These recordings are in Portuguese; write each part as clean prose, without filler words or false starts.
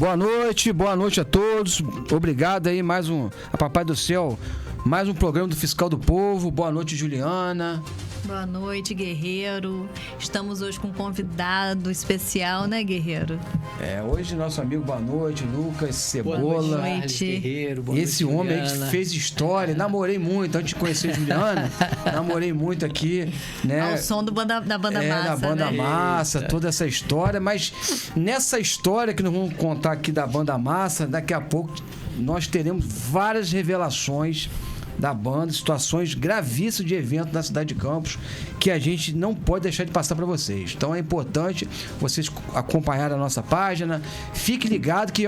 boa noite a todos. Obrigado aí, a Papai do Céu, mais um programa do Fiscal do Povo. Boa noite, Juliana. Boa noite, Guerreiro. Estamos hoje com um convidado especial, né, Guerreiro? Hoje nosso amigo, boa noite, Lucas Cebola. Boa noite, Guerreiro. Boa Esse noite, homem aí que fez história. Namorei muito, antes de conhecer a Juliana. Namorei muito aqui, né? Ao som da banda Massa, da banda né? Massa, Eita. toda essa história. Mas nessa história que nós vamos contar aqui da banda Massa, daqui a pouco nós teremos várias revelações da banda, situações gravíssimas de evento na cidade de Campos que a gente não pode deixar de passar para vocês. Então é importante vocês acompanharem a nossa página. Fique ligado que,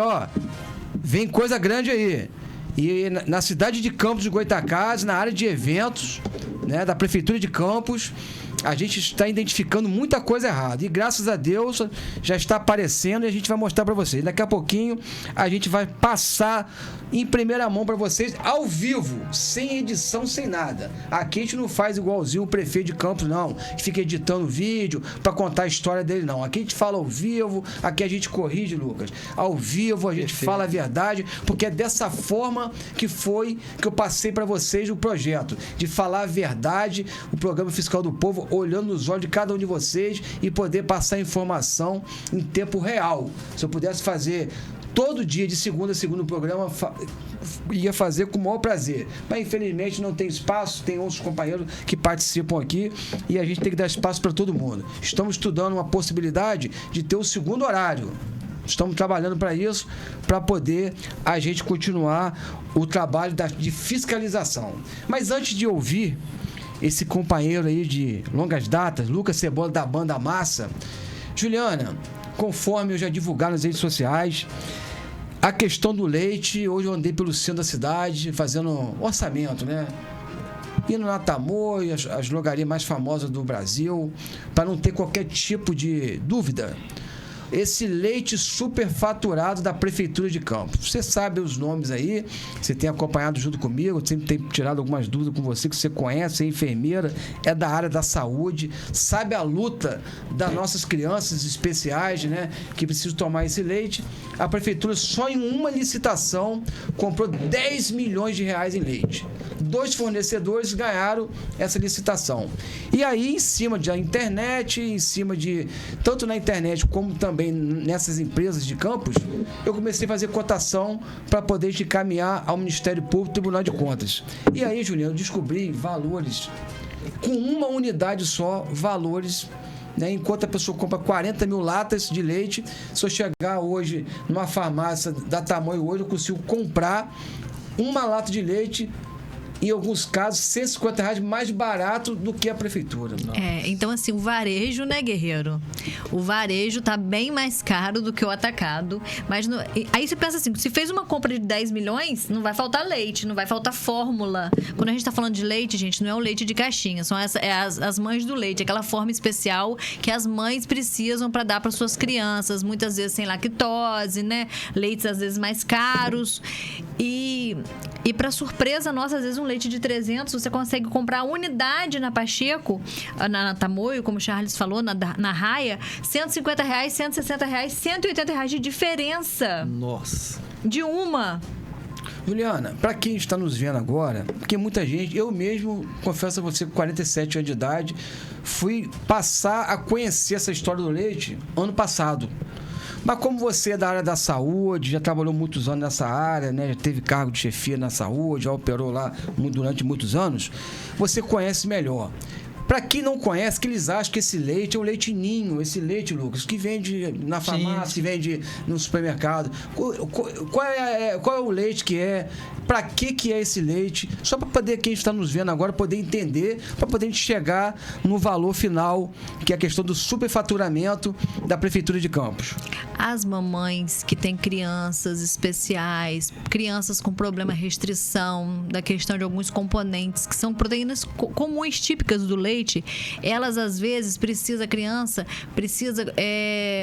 vem coisa grande aí. E na cidade de Campos de Goytacazes, na área de eventos, né, da Prefeitura de Campos, a gente está identificando muita coisa errada. E graças a Deus já está aparecendo e a gente vai mostrar para vocês. Daqui a pouquinho a gente vai passar em primeira mão para vocês, ao vivo, sem edição, sem nada. Aqui a gente não faz igualzinho o prefeito de Campos, não. A gente fica editando vídeo para contar a história dele, não. Aqui a gente fala ao vivo, aqui a gente corrige, Lucas. Ao vivo a gente fala a verdade, porque é dessa forma que eu passei para vocês o projeto, de falar a verdade, o programa Fiscal do Povo, olhando nos olhos de cada um de vocês e poder passar informação em tempo real. Se eu pudesse fazer todo dia, de segunda a segunda, o programa ia fazer com o maior prazer. Mas, infelizmente, não tem espaço. Tem outros companheiros que participam aqui e a gente tem que dar espaço para todo mundo. Estamos estudando uma possibilidade de ter o segundo horário. Estamos trabalhando para isso, para poder a gente continuar o trabalho de fiscalização. Mas antes de ouvir esse companheiro aí de longas datas, Lucas Cebola, da banda Massa, Juliana, conforme eu já divulgar nas redes sociais, a questão do leite, hoje eu andei pelo centro da cidade fazendo orçamento, né? Indo na Tamoio, as drogarias mais famosas do Brasil, para não ter qualquer tipo de dúvida. Esse leite superfaturado da Prefeitura de Campos. Você sabe os nomes aí, você tem acompanhado junto comigo, eu sempre tenho tirado algumas dúvidas com você, que você conhece, é enfermeira, é da área da saúde, sabe a luta das nossas crianças especiais, né, que precisam tomar esse leite. A Prefeitura, só em uma licitação, comprou 10 milhões de reais em leite. 2 fornecedores ganharam essa licitação. E aí, em cima da internet, tanto na internet como também nessas empresas de Campos, eu comecei a fazer cotação para poder encaminhar ao Ministério Público e Tribunal de Contas. E aí, Juliano, eu descobri valores, com uma unidade só, valores, né? Enquanto a pessoa compra 40 mil latas de leite, se eu chegar hoje numa farmácia da Tamoio, hoje eu consigo comprar uma lata de leite, em alguns casos, R$150 mais barato do que a Prefeitura. Então assim, o varejo, né, Guerreiro? O varejo tá bem mais caro do que o atacado. Mas aí você pensa assim, se fez uma compra de 10 milhões, não vai faltar leite, não vai faltar fórmula. Quando a gente tá falando de leite, gente, não é o leite de caixinha, são as mães do leite, aquela forma especial que as mães precisam para dar para suas crianças, muitas vezes sem lactose, né? Leites às vezes mais caros. E para surpresa nossa, às vezes um leite de 300, você consegue comprar a unidade na Pacheco, na Tamoio, como o Charles falou, na Raia, R$150, R$160, R$180 de diferença. Nossa. De uma. Juliana, para quem está nos vendo agora, porque muita gente, eu mesmo, confesso a você, com 47 anos de idade, fui passar a conhecer essa história do leite ano passado. Mas como você é da área da saúde, já trabalhou muitos anos nessa área, né? Já teve cargo de chefia na saúde, já operou lá durante muitos anos, você conhece melhor. Para quem não conhece, que eles acham que esse leite é o leite ninho, esse leite, Lucas, que vende na farmácia, que vende no supermercado. Qual é o leite que é? Para que é esse leite? Só para poder quem está nos vendo agora poder entender, para poder chegar no valor final, que é a questão do superfaturamento da Prefeitura de Campos. As mamães que têm crianças especiais, crianças com problema restrição, da questão de alguns componentes que são proteínas comuns, típicas do leite, leite, elas às vezes a criança precisa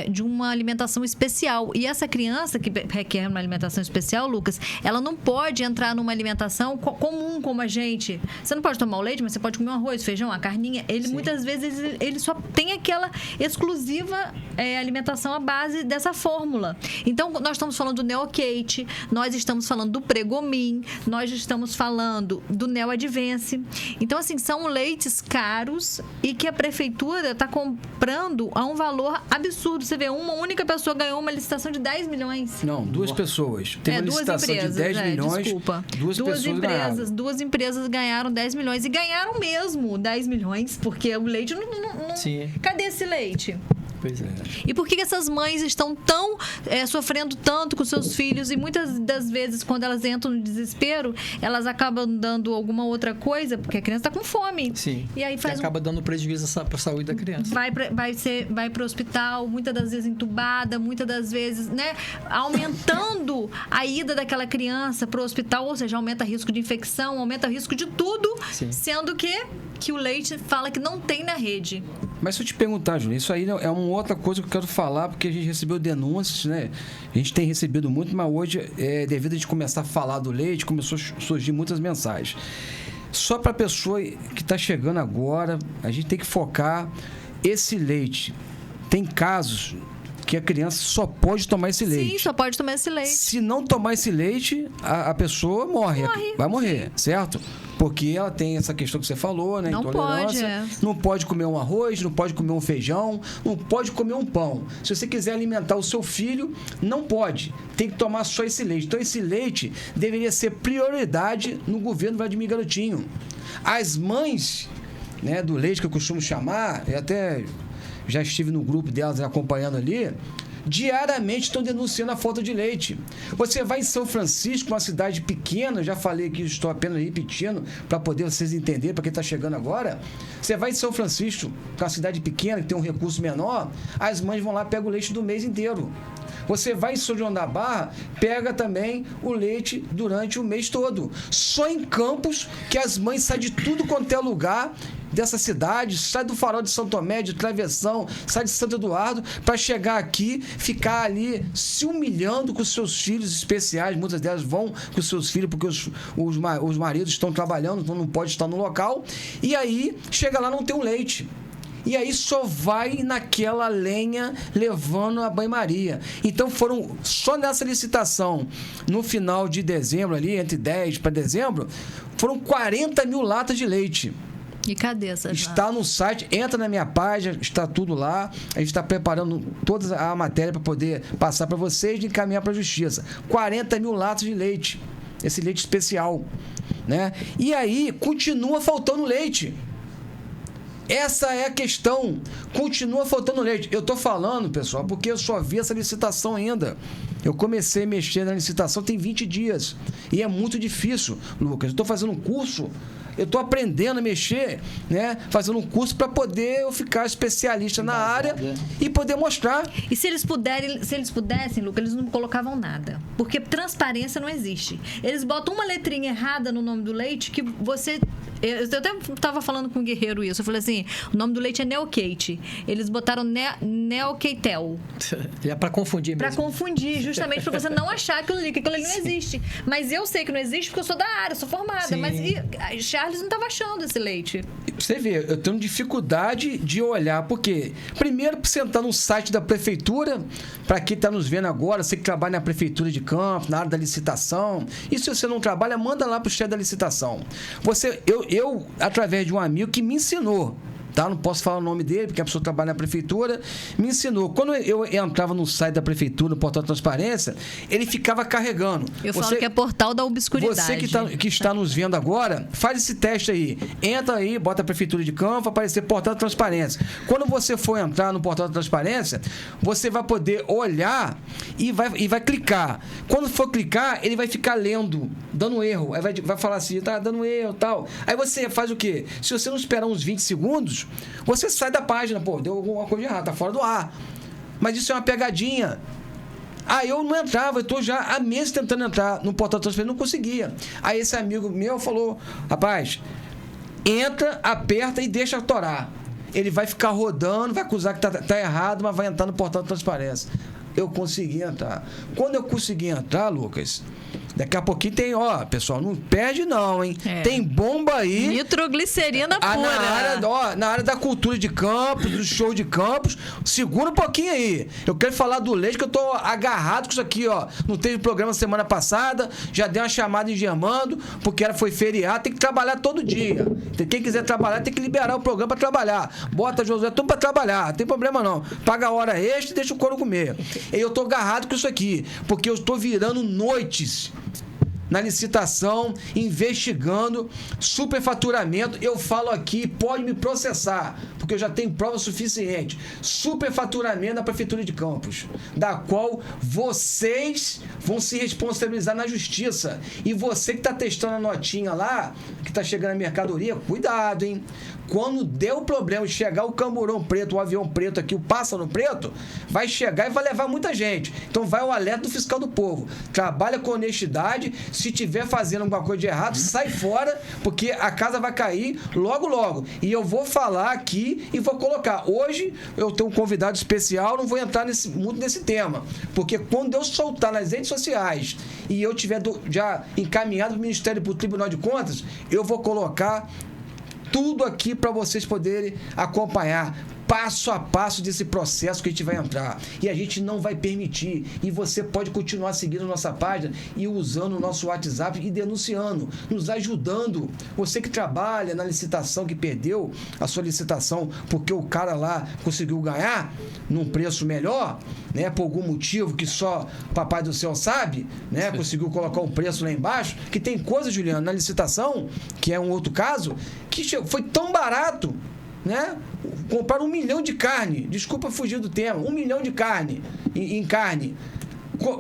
de uma alimentação especial. E essa criança que requer uma alimentação especial, Lucas, ela não pode entrar numa alimentação comum como a gente. Você não pode tomar o leite, mas você pode comer um arroz, feijão, a carninha. Muitas vezes ele só tem aquela exclusiva alimentação à base dessa fórmula. Então, nós estamos falando do Neocate, nós estamos falando do Pregomin, nós estamos falando do Neoadvance. Então, assim, são leites caros e que a prefeitura está comprando a um valor absurdo. Você vê, uma única pessoa ganhou uma licitação de 10 milhões. Não, 2 pessoas. Teve uma duas licitação empresas, de 10 milhões. Desculpa. Duas empresas ganharam 10 milhões e ganharam mesmo 10 milhões, porque o leite não... Sim. Cadê esse leite? Pois é. E por que essas mães estão tão sofrendo tanto com seus filhos e muitas das vezes, quando elas entram no desespero, elas acabam dando alguma outra coisa, porque a criança está com fome. Sim. E aí acaba dando prejuízo para a saúde da criança. Vai para o hospital, muitas das vezes entubada, muitas das vezes, né, aumentando a ida daquela criança para o hospital, ou seja, aumenta o risco de infecção, aumenta o risco de tudo, Sim. Sendo que o leite fala que não tem na rede. Mas se eu te perguntar, Júlia, isso aí é uma outra coisa que eu quero falar, porque a gente recebeu denúncias, né? A gente tem recebido muito, mas hoje, devido a gente começar a falar do leite, começou a surgir muitas mensagens. Só para a pessoa que está chegando agora, a gente tem que focar esse leite. Tem casos que a criança só pode tomar esse leite. Sim, só pode tomar esse leite. Se não tomar esse leite, a pessoa morre. Vai morrer, certo? Porque ela tem essa questão que você falou, né? Não intolerância. pode, Não pode comer um arroz, não pode comer um feijão, não pode comer um pão. Se você quiser alimentar o seu filho, não pode. Tem que tomar só esse leite. Então, esse leite deveria ser prioridade no governo Vladimir Garotinho. As mães, né, do leite, que eu costumo chamar, eu até já estive no grupo delas acompanhando ali, diariamente estão denunciando a falta de leite. Você vai em São Francisco, uma cidade pequena, já falei aqui, estou apenas repetindo para poder vocês entenderem, para quem está chegando agora. Você vai em São Francisco, que é uma cidade pequena, que tem um recurso menor, as mães vão lá e pegam o leite do mês inteiro. Você vai em São João da Barra, pega também o leite durante o mês todo. Só em Campos, que as mães saem de tudo quanto é lugar dessa cidade, sai do Farol de São Tomé, de Travessão, sai de Santo Eduardo, para chegar aqui, ficar ali se humilhando com os seus filhos especiais. Muitas delas vão com os seus filhos, porque os maridos estão trabalhando, então não pode estar no local. E aí, chega lá, não tem um leite. E aí só vai naquela lenha levando a banho-maria. Então foram, só nessa licitação, no final de dezembro ali, entre 10 para dezembro, foram 40 mil latas de leite. E cadê essa? Está no site, entra na minha página, está tudo lá. A gente está preparando toda a matéria para poder passar para vocês e encaminhar para a justiça. 40 mil latas de leite. Esse leite especial, né? E aí, continua faltando leite. Essa é a questão. Continua faltando leite. Eu estou falando, pessoal, porque eu só vi essa licitação ainda. Eu comecei a mexer na licitação tem 20 dias. E é muito difícil, Lucas. Eu estou fazendo um curso, eu estou aprendendo a mexer, né? Fazendo um curso para poder eu ficar especialista na área e poder mostrar. E se eles pudessem, Lucas, eles não colocavam nada. Porque transparência não existe. Eles botam uma letrinha errada no nome do leite que você... Eu até estava falando com o Guerreiro isso. Eu falei assim, o nome do leite é Neocate. Eles botaram Neocatel. É para confundir mesmo. Para confundir, justamente para você não achar aquilo ali, que aquilo ali não existe. Mas eu sei que não existe porque eu sou da área, sou formada. Sim. Mas Charles não estava achando esse leite. Você vê, eu tenho dificuldade de olhar, porque primeiro para você entrar no site da prefeitura, para quem está nos vendo agora, você que trabalha na prefeitura de Campos, na área da licitação, e se você não trabalha, manda lá para o chefe da licitação. Eu, através de um amigo que me ensinou, tá? Não posso falar o nome dele, porque a pessoa trabalha na prefeitura, me ensinou. Quando eu entrava no site da prefeitura, no portal da transparência, ele ficava carregando. Eu falo que é portal da obscuridade. Você que está nos vendo agora, faz esse teste aí. Entra aí, bota a prefeitura de Campos, vai aparecer portal da transparência. Quando você for entrar no portal da transparência, você vai poder olhar e vai clicar. Quando for clicar, ele vai ficar lendo, dando erro. Aí vai falar assim, tá dando erro e tal. Aí você faz o quê? Se você não esperar uns 20 segundos, você sai da página, pô, deu alguma coisa errada, tá fora do ar. Mas isso é uma pegadinha. Aí eu não entrava, eu tô já há meses tentando entrar no portal da transferência, não conseguia. Aí esse amigo meu falou, rapaz, entra, aperta e deixa torar. Ele vai ficar rodando, vai acusar que tá errado, mas vai entrar no portal de transparência. Eu consegui entrar. Quando eu consegui entrar, Lucas, daqui a pouquinho tem, pessoal, não perde não, hein? Tem bomba aí. Nitroglicerina pura. Na área da cultura de campos, do show de campos. Segura um pouquinho aí. Eu quero falar do leite, que eu tô agarrado com isso aqui, ó. Não teve programa semana passada, já dei uma chamada em Germando, porque foi feriado, tem que trabalhar todo dia. Quem quiser trabalhar, tem que liberar o programa pra trabalhar. Bota Josué tudo pra trabalhar, não tem problema não. Paga a hora extra e deixa o couro comer. E eu tô agarrado com isso aqui, porque eu estou virando noites na licitação, investigando superfaturamento. Eu falo aqui, pode me processar, porque eu já tenho prova suficiente. Superfaturamento da Prefeitura de Campos, da qual vocês vão se responsabilizar na justiça. E você que está testando a notinha lá, que está chegando a mercadoria, cuidado, hein? Quando deu problema de chegar o camburão preto, o avião preto aqui, o pássaro preto, vai chegar e vai levar muita gente. Então vai o alerta do fiscal do povo. Trabalha com honestidade. Se tiver fazendo alguma coisa de errado, sai fora, porque a casa vai cair logo, logo. E eu vou falar aqui e vou colocar. Hoje eu tenho um convidado especial, não vou entrar muito nesse tema, porque quando eu soltar nas redes sociais e eu tiver já encaminhado para o Ministério, para o Tribunal de Contas, eu vou colocar tudo aqui para vocês poderem acompanhar passo a passo desse processo que a gente vai entrar. E a gente não vai permitir. E você pode continuar seguindo a nossa página e usando o nosso WhatsApp e denunciando, nos ajudando. Você que trabalha na licitação, que perdeu a sua licitação porque o cara lá conseguiu ganhar num preço melhor, né, por algum motivo que só Papai do Céu sabe, né, conseguiu colocar um preço lá embaixo, que tem coisa, Juliano, na licitação, que é um outro caso, que foi tão barato, né? Compraram 1 milhão de carne. Desculpa fugir do tema. 1 milhão de carne em carne.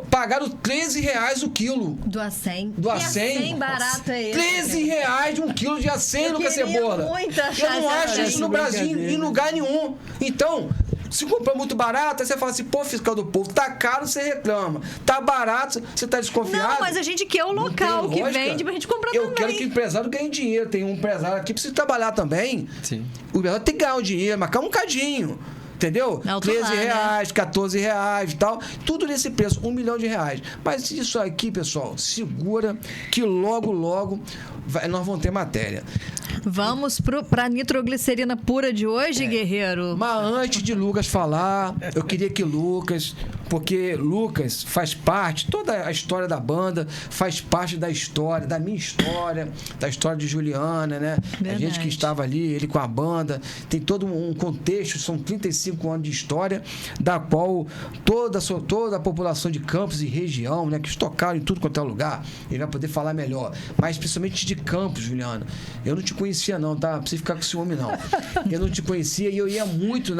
Pagaram R$13 o quilo. Do A100. Do A100. A100 barato é esse. R$13 de 1 quilo de A100, Lucas Cebola. Eu não acho isso no Brasil em lugar nenhum. Então, se comprar muito barato, aí você fala assim, pô, fiscal do povo, tá caro, você reclama. Tá barato, você tá desconfiado. Não, mas a gente quer o local que vende pra gente comprar também. Eu quero que o empresário ganhe dinheiro. Tem um empresário aqui que precisa trabalhar também. Sim. O empresário tem que ganhar o dinheiro, marcar um cadinho. Entendeu? R$13, né? R$14 e tal. Tudo nesse preço, R$1 milhão. Mas isso aqui, pessoal, segura que logo, logo nós vamos ter matéria. Vamos para a nitroglicerina pura de hoje, guerreiro? Mas antes de Lucas falar, eu queria que porque Lucas faz parte, toda a história da banda faz parte da história, da minha história, da história de Juliana, né? Verdade. A gente que estava ali, ele com a banda, tem todo um contexto, são 35 anos de história, da qual toda a população de Campos e região, né, que estocaram em tudo quanto é lugar, ele vai poder falar melhor, mas principalmente de Campos, Juliana. Eu não te conhecia não, tá? Não precisa ficar com ciúme não. Eu não te conhecia e eu ia muito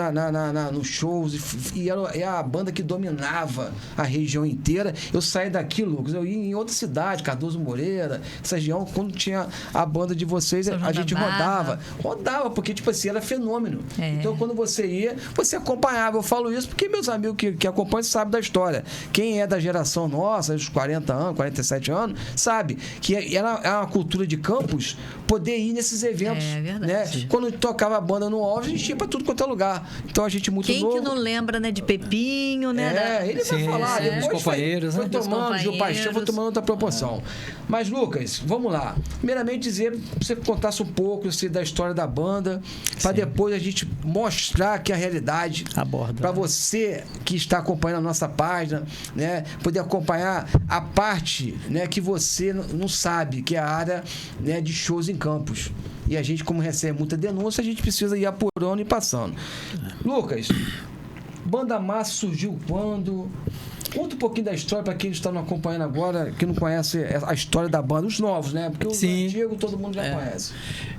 nos shows e era a banda que dominava a região inteira. Eu saí daqui, Lucas, eu ia em outra cidade, Cardoso Moreira, essa região, quando tinha a banda de vocês, a gente rodava, porque tipo assim, era fenômeno. Então quando você ia, você acompanhava. Eu falo isso porque meus amigos que acompanham sabem da história. Quem é da geração nossa, dos 40 anos, 47 anos, sabe que era uma cultura de Campos poder ir nesses eventos. É verdade. Né? Quando tocava a banda no Alves, a gente ia pra tudo quanto é lugar. Então a gente muito novo. Quem que não lembra, né, de Pepinho, né? Ele vai falar. Depois dos companheiros, foi tomando, Gil Paixão, foi tomando outra proporção. Mas, Lucas, vamos lá. Primeiramente dizer, você contasse um pouco da história da banda, para depois a gente mostrar aqui a realidade. Para você que está acompanhando a nossa página, né, poder acompanhar a parte, né, que você não sabe, que é a área, né, de shows em Campos. E a gente, como recebe muita denúncia, a gente precisa ir apurando e passando. Lucas, Banda Massa surgiu quando? Conta um pouquinho da história para quem está nos acompanhando agora, que não conhece a história da banda, os novos, né? Porque os antigos todo mundo já conhece.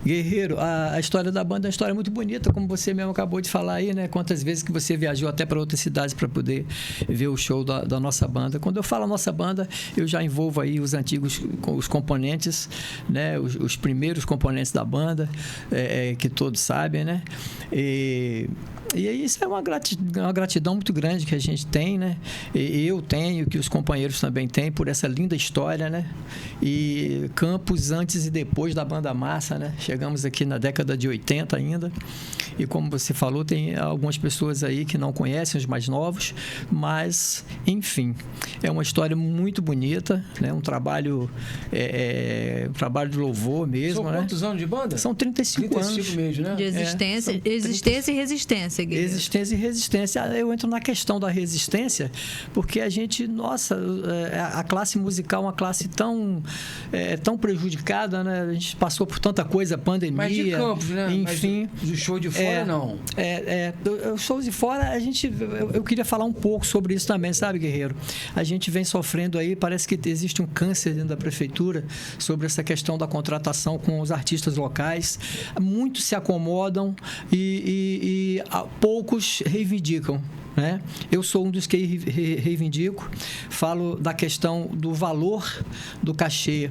Guerreiro, a história da banda é uma história muito bonita, como você mesmo acabou de falar aí, né? Quantas vezes que você viajou até para outras cidades para poder ver o show da nossa banda. Quando eu falo nossa banda, eu já envolvo aí os antigos, os componentes, né? Os primeiros componentes da banda, que todos sabem, né? E E isso é uma gratidão muito grande que a gente tem, né? E eu tenho, que os companheiros também têm, por essa linda história, né? E Campos antes e depois da Banda Massa, né? Chegamos aqui na década de 80 ainda. E como você falou, tem algumas pessoas aí que não conhecem, os mais novos, mas, enfim, é uma história muito bonita, né? Um trabalho de louvor mesmo, São né? quantos anos de banda? São 35 anos. mesmo, né? De existência e resistência, Guerreiro. Existência e resistência. Eu entro na questão da resistência, porque a gente, nossa, a classe musical é uma classe tão prejudicada, né? A gente passou por tanta coisa, pandemia. Mas de Campos, né? Enfim. Mas do show de fora, não. Os shows de fora, eu queria falar um pouco sobre isso também, sabe, Guerreiro? A gente vem sofrendo aí, parece que existe um câncer dentro da prefeitura sobre essa questão da contratação com os artistas locais. Muitos se acomodam e poucos reivindicam, né? Eu sou um dos que reivindico, falo da questão do valor do cachê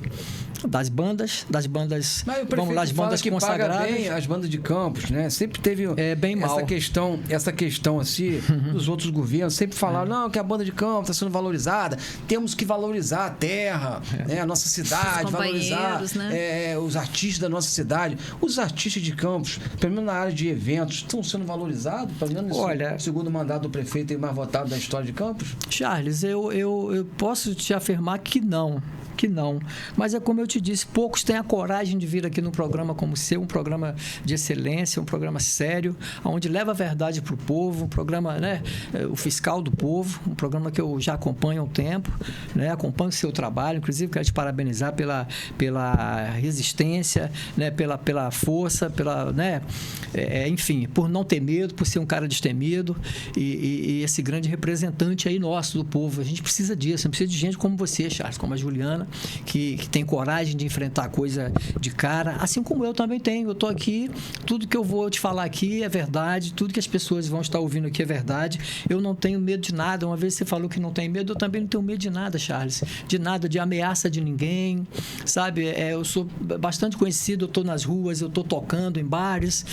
das bandas, vamos lá, as bandas que consagradas. Paga bem as bandas de Campos, né? Sempre teve bem mal. essa questão assim, dos outros governos, sempre falaram, não, que a banda de Campos está sendo valorizada, temos que valorizar a terra, né? A nossa cidade, valorizar, né? Os artistas da nossa cidade. Os artistas de Campos, pelo menos na área de eventos, estão sendo valorizados, pelo menos nesse segundo mandato do prefeito mais votado da história de Campos? Charles, eu posso te afirmar que não. Mas é como eu te disse, poucos têm a coragem de vir aqui num programa como o seu, um programa de excelência, um programa sério, onde leva a verdade para o povo, um programa, né, o fiscal do povo, um programa que eu já acompanho há um tempo, né, acompanho o seu trabalho, inclusive quero te parabenizar pela resistência, né, pela força, né, enfim, por não ter medo, por ser um cara destemido e esse grande representante aí nosso do povo. A gente precisa disso, precisa de gente como você, Charles, como a Juliana, que tem coragem de enfrentar a coisa de cara, assim como eu também tenho. Eu estou aqui, tudo que eu vou te falar aqui é verdade, tudo que as pessoas vão estar ouvindo aqui é verdade. Eu não tenho medo de nada. Uma vez você falou que não tem medo, eu também não tenho medo de nada, Charles. De nada, de ameaça de ninguém, sabe? Eu sou bastante conhecido, eu estou nas ruas, eu estou tocando em bares,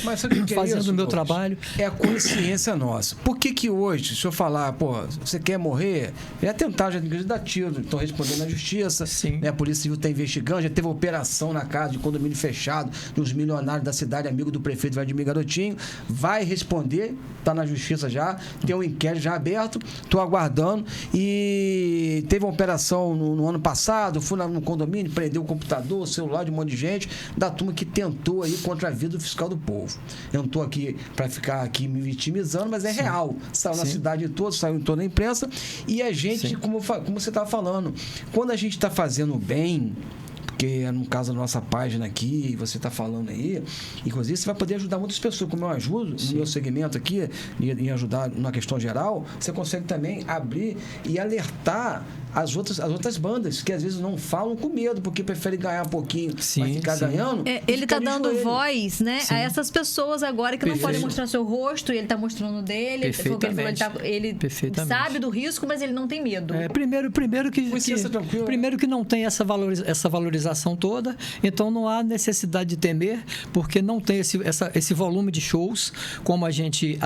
fazendo o meu trabalho. É a consciência nossa. Por que hoje, se eu falar, você quer morrer? É tentar, já tem dar tiro, estão respondendo na justiça. Sim. Né? A Polícia Civil está investigando, já teve operação na casa de condomínio fechado dos milionários da cidade, amigo do prefeito Vladimir Garotinho. Vai responder, está na justiça já, tem um inquérito já aberto, estou aguardando. E teve uma operação no ano passado, fui no condomínio, prendeu o computador, o celular de um monte de gente, da turma que tentou aí contra a vida do fiscal do povo. Eu não estou aqui para ficar aqui me vitimizando, mas é real. Saiu na cidade toda, saiu em toda a imprensa. E a gente, como você estava falando, quando a gente está fazendo bem, porque no caso da nossa página aqui, você está falando aí, inclusive você vai poder ajudar muitas pessoas, como eu ajudo no meu segmento aqui, em ajudar na questão geral, você consegue também abrir e alertar as outras bandas, que às vezes não falam com medo, porque preferem ganhar um pouquinho, mas ficar ganhando. Ele está dando voz, né, a essas pessoas agora que não podem mostrar seu rosto, e ele está mostrando dele. Ele sabe do risco, mas ele não tem medo. Primeiro que não tem essa valorização toda, então não há necessidade de temer, porque não tem esse volume de shows como a gente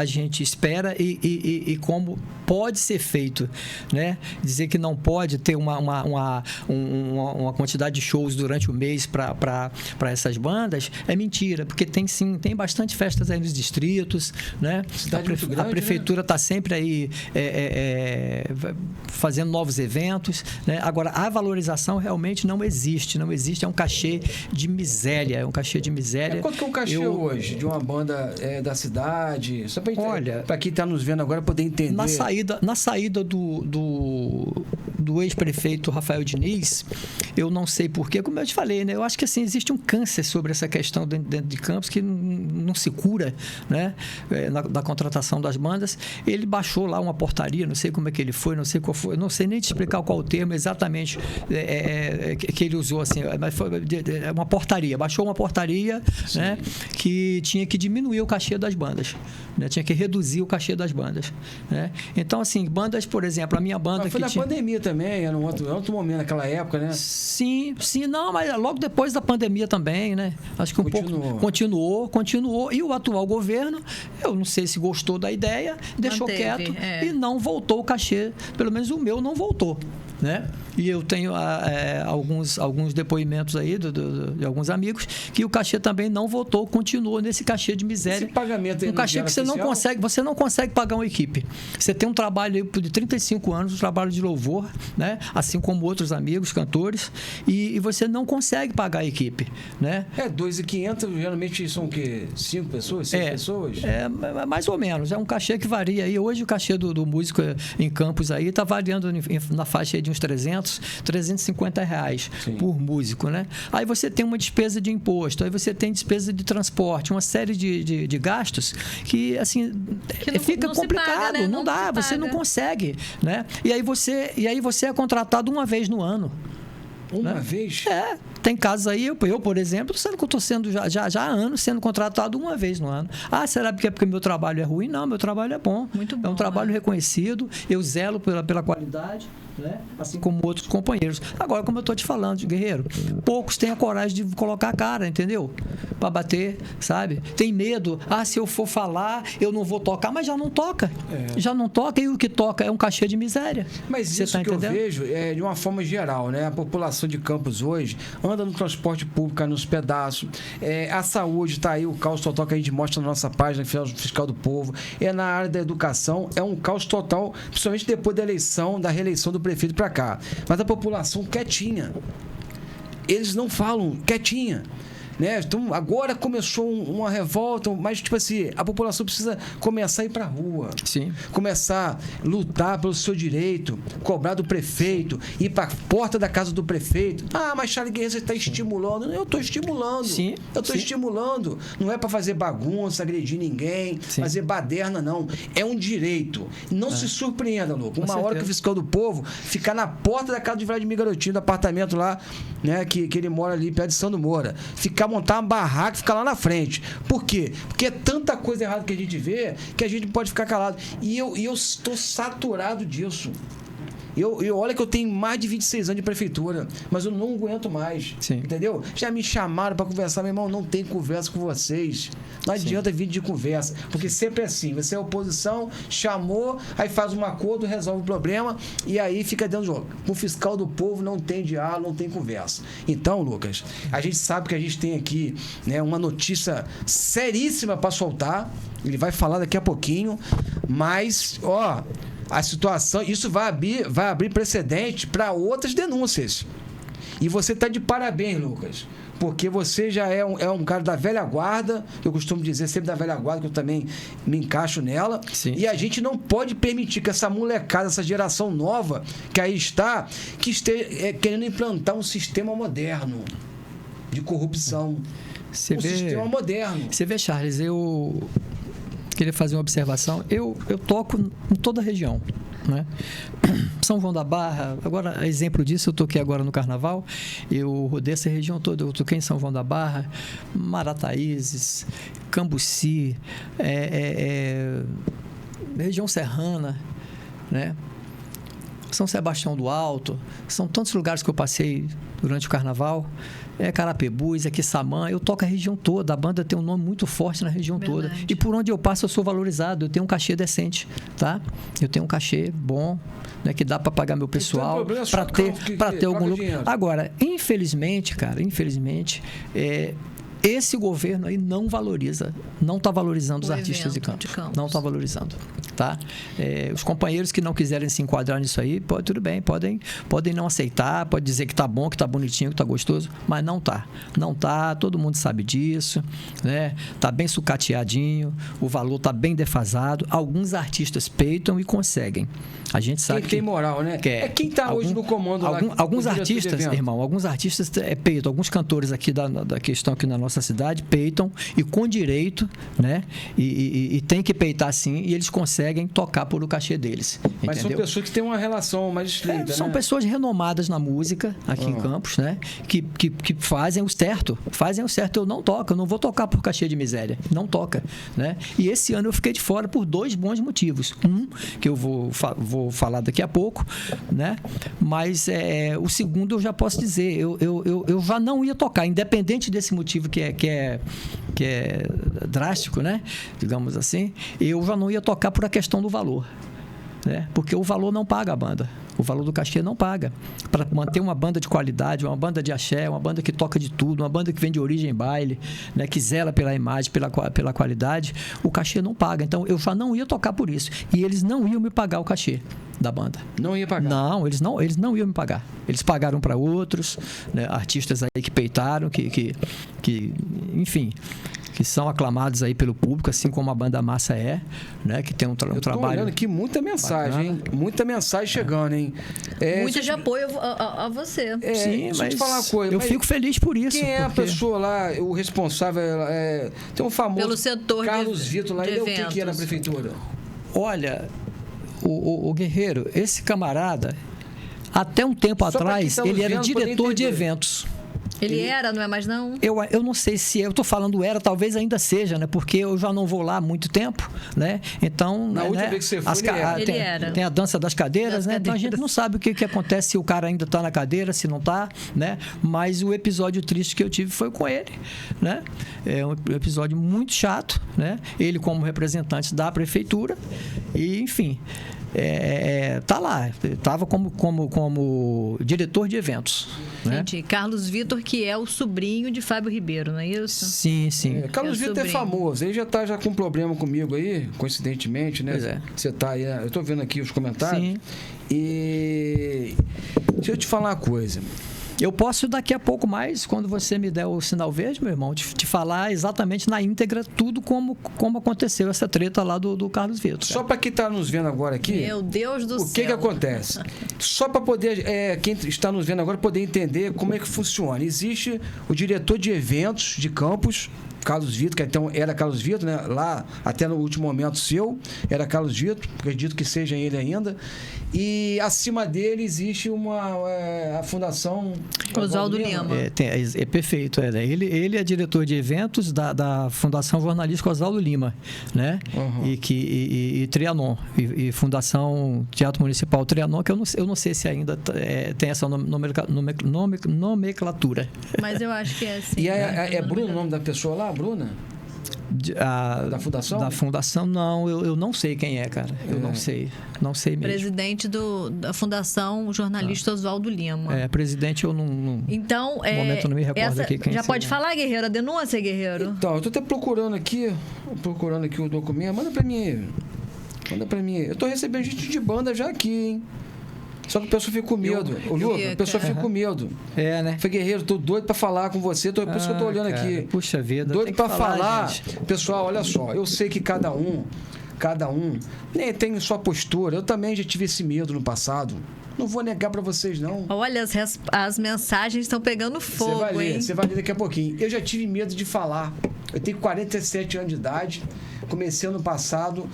espera e como pode ser feito, né? Dizer que não pode ter uma quantidade de shows durante o mês para essas bandas é mentira, porque tem bastante festas aí nos distritos, né? A prefeitura está sempre aí fazendo novos eventos, né? Agora, a valorização realmente não existe, é um cachê de miséria, Quanto que é um cachê hoje de uma banda da cidade? Só para quem está nos vendo agora poder entender. Na saída do ex-prefeito Rafael Diniz, eu não sei porquê, como eu te falei, né? Eu acho que assim, existe um câncer sobre essa questão dentro de Campos que não se cura, né? Da contratação das bandas. Ele baixou lá uma portaria, não sei como é que ele foi, não sei qual foi, não sei nem te explicar qual o termo exatamente que ele usou, assim, mas foi uma portaria, baixou uma portaria, né? Que tinha que diminuir o cachê das bandas, né? Tinha que reduzir o cachê das bandas, né? Então, assim, bandas, por exemplo, a minha banda... Mas foi na pandemia também. também, era um outro momento naquela época, né? Sim, não, mas logo depois da pandemia também, né? Acho que um pouco continuou. E o atual governo, eu não sei se gostou da ideia, deixou quieto e não voltou o cachê. Pelo menos o meu não voltou, né? E eu tenho alguns depoimentos aí de alguns amigos que o cachê também não voltou, continuou nesse cachê de miséria. Esse pagamento aí um cachê que você não consegue pagar uma equipe. Você tem um trabalho aí de 35 anos, um trabalho de louvor, né? Assim como outros amigos, cantores, e você não consegue pagar a equipe, né? 2.500, geralmente são o quê? 5 pessoas, 6 pessoas? Mais ou menos. É um cachê que varia aí. Hoje o cachê do músico em Campos aí está variando na faixa de uns 350 reais por músico, né? Aí você tem uma despesa de imposto, aí você tem despesa de transporte, uma série de gastos que, assim, fica complicado, paga, né? Não dá, você não consegue, né? E aí você é contratado uma vez no ano. Uma vez? Tem casos aí, eu por exemplo, estou sendo já há anos sendo contratado uma vez no ano. Será que é porque meu trabalho é ruim? Não, meu trabalho é bom. Muito bom, é um trabalho reconhecido, eu zelo pela qualidade, né? Assim como outros companheiros. Agora, como eu estou te falando, Guerreiro, poucos têm a coragem de colocar a cara, entendeu? Para bater, sabe? Tem medo. Se eu for falar, eu não vou tocar, mas já não toca. Já não toca, e o que toca é um cachê de miséria. Mas você isso que eu vejo é de uma forma geral, né? A população de Campos hoje anda no transporte público nos pedaços. A saúde está aí, o caos total que a gente mostra na nossa página Fiscal do Povo. Na área da educação, é um caos total, principalmente depois da reeleição do prefeito para cá. Mas a população quietinha. Eles não falam, quietinha. Né? Então, agora começou uma revolta, mas, tipo assim, a população precisa começar a ir pra rua. Sim. Começar a lutar pelo seu direito, cobrar do prefeito, ir pra porta da casa do prefeito. Mas Charles Guerreiro, você está estimulando. Eu estou estimulando. Sim. Eu estou estimulando. Não é para fazer bagunça, agredir ninguém, fazer baderna, não. É um direito. Não se surpreenda, louco. Uma hora que o fiscal do povo ficar na porta da casa de Vladimir Garotinho, do apartamento lá, né, que ele mora ali perto de Sandro Moura. Montar uma barraca e ficar lá na frente. Por quê? Porque é tanta coisa errada que a gente vê que a gente pode ficar calado. E eu estou saturado disso. Olha que eu tenho mais de 26 anos de prefeitura, mas eu não aguento mais. Sim. Entendeu? Já me chamaram para conversar, meu irmão, não tem conversa com vocês. Não adianta vir de conversa, porque sempre é assim. Você é oposição, chamou, aí faz um acordo, resolve o problema e aí fica dentro do jogo. Com o fiscal do povo não tem diálogo, não tem conversa. Então, Lucas, a gente sabe que a gente tem aqui, né, uma notícia seríssima para soltar. Ele vai falar daqui a pouquinho, mas, a situação, isso vai abrir precedente para outras denúncias. E você está de parabéns, Lucas, porque você já é um cara da velha guarda, eu costumo dizer sempre da velha guarda, que eu também me encaixo nela. Sim. E a gente não pode permitir que essa molecada, essa geração nova que aí está, que esteja querendo implantar um sistema moderno de corrupção. Sistema moderno. Você vê, Charles, eu queria fazer uma observação. Eu toco em toda a região, né? São João da Barra, agora, exemplo disso, eu toquei agora no Carnaval, eu rodei essa região toda, eu toquei em São João da Barra, Marataízes, Cambuci, região serrana, né? São Sebastião do Alto, são tantos lugares que eu passei durante o Carnaval. Carapebus, Quissamã, eu toco a região toda, a banda tem um nome muito forte na região toda. E por onde eu passo eu sou valorizado, eu tenho um cachê decente, tá? Eu tenho um cachê bom, né, que dá para pagar meu pessoal, para ter algum lucro. Agora, infelizmente, esse governo aí não valoriza, não está valorizando os artistas de Campos. Não está valorizando, tá? Os companheiros que não quiserem se enquadrar nisso aí, tudo bem, podem não aceitar, pode dizer que tá bom, que tá bonitinho, que tá gostoso, mas não tá, todo mundo sabe disso, né? Tá bem sucateadinho, o valor tá bem defasado, alguns artistas peitam e conseguem. A gente sabe quem tem moral, né? Quem tá hoje no comando lá. Alguns artistas, irmão, peitam, alguns cantores aqui da questão aqui na nossa nossa cidade peitam e com direito, né? E tem que peitar sim, e eles conseguem tocar por o cachê deles. Mas entendeu? são pessoas que têm uma relação mais estreita, São né? pessoas renomadas na música aqui em Campos, né? Que fazem o certo. Fazem o certo. Eu não toco, eu não vou tocar por cachê de miséria. Não toca, né? E esse ano eu fiquei de fora por 2 bons motivos. Um, que eu vou falar daqui a pouco, né? Mas o segundo eu já posso dizer, eu já não ia tocar, independente desse motivo que é drástico, né? Digamos assim, eu já não ia tocar por a questão do valor, né? Porque o valor não paga a banda. O valor do cachê não paga. Para manter uma banda de qualidade, uma banda de axé, uma banda que toca de tudo, uma banda que vem de origem baile, né, que zela pela imagem, pela qualidade, o cachê não paga. Então, eu já não ia tocar por isso. E eles não iam me pagar o cachê da banda. Não ia pagar? Não, eles não iam me pagar. Eles pagaram para outros, né, artistas aí que peitaram, que enfim, que são aclamados aí pelo público, assim como a banda Massa né? Que tem um trabalho. Eu tô olhando aqui muita mensagem, hein? Muita mensagem chegando, hein? Muita de apoio a você. Sim, deixa eu mas te falar uma coisa. Eu fico feliz por isso. Quem é a pessoa lá, o responsável? Tem um famoso Pelo setor Carlos Vitor lá. de Ele é o eventos. que é na prefeitura? Olha, o Guerreiro, esse camarada, até um tempo Só pra quem atrás, tá nos ele era vendo diretor de poder entender. eventos. Ele era, não é mais não? Eu não sei se eu estou falando era, talvez ainda seja, né? Porque eu já não vou lá há muito tempo, né? Então, Na última vez que você foi, ele era. Tem a dança das cadeiras, né? Então a gente não sabe o que acontece, se o cara ainda está na cadeira, se não está, né? Mas o episódio triste que eu tive foi com ele, né? É um episódio muito chato, né? Ele como representante da prefeitura e, enfim, tá lá, estava como diretor de eventos, né? Entendi. Carlos Vitor, que é o sobrinho de Fábio Ribeiro, não é isso? Sim. Carlos Vitor é sobrinho. famoso. Ele já tá com um problema comigo aí, coincidentemente, né? Pois é. Você tá aí, eu tô vendo aqui os comentários. Sim. E deixa eu te falar uma coisa. Eu posso daqui a pouco mais, quando você me der o sinal verde, meu irmão, te falar exatamente na íntegra tudo como aconteceu essa treta lá do Carlos Vitor. Só para quem está nos vendo agora aqui, Meu Deus do céu. o que acontece? Só para poder, quem está nos vendo agora poder entender como é que funciona. Existe o diretor de eventos de Campos, Carlos Vitor, que então era Carlos Vitor, né? Lá, até no último momento seu, era Carlos Vitor, acredito que seja ele ainda. E acima dele existe a Fundação Oswaldo Lima. É perfeito. Ele é diretor de eventos da Fundação Jornalística Oswaldo Lima, né? Uhum. E Trianon, e Fundação Teatro Municipal Trianon, que eu não sei se ainda tem essa nomenclatura. Mas eu acho que é assim. E é Bruno o nome da pessoa lá, Bruna? Da Fundação? Da Fundação, não. Eu não sei quem é, cara. Eu não sei. Não sei mesmo. Presidente da Fundação Jornalista Oswaldo Lima. Presidente eu não... Então, no momento eu não me recordo aqui quem já seria. pode falar, Guerreiro? A denúncia, Guerreiro? Então, eu tô até procurando aqui o documento. Manda pra mim. Eu tô recebendo gente de banda já aqui, hein? Só que o pessoal fica com medo. O Lucas, o pessoal fica com medo. Né? Falei, Guerreiro, tô doido pra falar com você. Por isso que eu tô olhando cara, aqui. Puxa vida. Doido pra falar. Gente. Pessoal, olha só. Eu sei que cada um tem sua postura. Eu também já tive esse medo no passado. Não vou negar pra vocês, não. Olha, as mensagens estão pegando fogo, hein? Você vai ler daqui a pouquinho. Eu já tive medo de falar. Eu tenho 47 anos de idade. Comecei ano passado,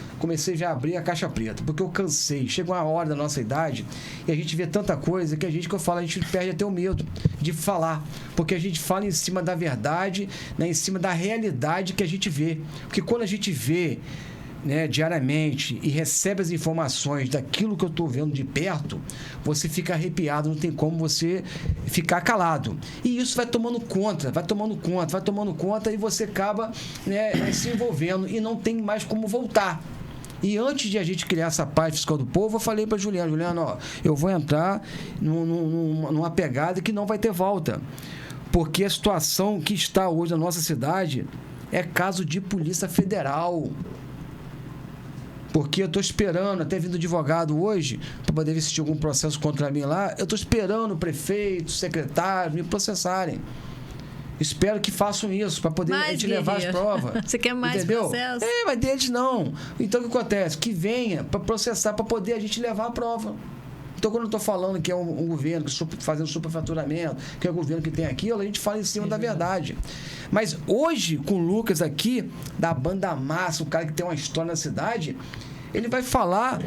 já a abrir a caixa preta, porque eu cansei. Chega uma hora da nossa idade e a gente vê tanta coisa que a gente perde até o medo de falar. Porque a gente fala em cima da verdade, né, em cima da realidade que a gente vê. Porque quando a gente vê, né, diariamente e recebe as informações daquilo que eu estou vendo de perto, você fica arrepiado, não tem como você ficar calado. E isso vai tomando conta e você acaba, né, se envolvendo e não tem mais como voltar. E antes de a gente criar essa paz fiscal do povo, eu falei para Juliano, ó, eu vou entrar numa pegada que não vai ter volta. Porque a situação que está hoje na nossa cidade é caso de Polícia Federal. Porque eu estou esperando, até vindo advogado hoje, para poder ver se tinha algum processo contra mim lá, eu estou esperando o prefeito, o secretário me processarem. Espero que façam isso, para poder a gente levar as provas. Você quer mais processo? Mas deles não. Então o que acontece? Que venha para processar, para poder a gente levar a prova. Então, quando eu estou falando que é um governo que fazendo superfaturamento, que é o governo que tem aquilo, a gente fala em cima da verdade. Mas hoje, com o Lucas aqui, da Banda Massa, um cara que tem uma história na cidade, ele vai falar,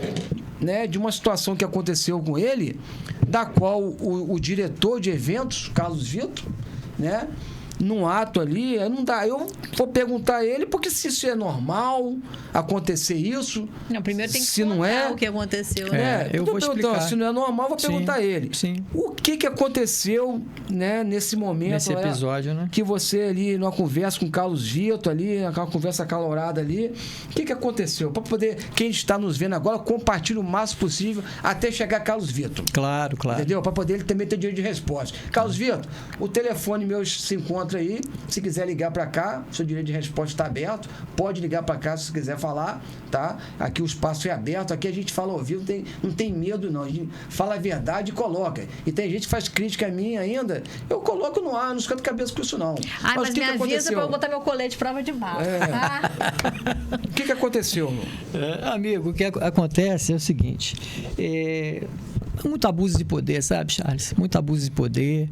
né, de uma situação que aconteceu com ele, da qual o diretor de eventos, Carlos Vitor, né, num ato ali, não dá. Eu vou perguntar a ele, porque se isso é normal acontecer isso. Não, primeiro tem que se contar não é, o que aconteceu. Né? Eu vou explicar. Se não é normal, vou perguntar a ele. Sim. O que aconteceu, né, nesse momento? Nesse episódio, né? Que você ali, numa conversa com o Carlos Vitor ali, aquela conversa acalorada ali, o que aconteceu? Para poder, quem está nos vendo agora, compartilhe o máximo possível até chegar a Carlos Vitor. Claro. Entendeu? Para poder ele também ter direito de resposta. Carlos Vitor, o telefone meu se encontra aí. Se quiser ligar para cá, seu direito de resposta está aberto. Pode ligar para cá se quiser falar, tá? Aqui o espaço é aberto. Aqui a gente fala ao vivo, não tem medo, não. A gente fala a verdade e coloca. E tem gente que faz crítica a mim ainda. Eu coloco no ar, não escanto cabeça com isso, não. Mas me avisa para eu botar meu colete de prova de bala. O que aconteceu? Amigo, o que acontece é o seguinte. Muito abuso de poder, sabe, Charles? Muito abuso de poder,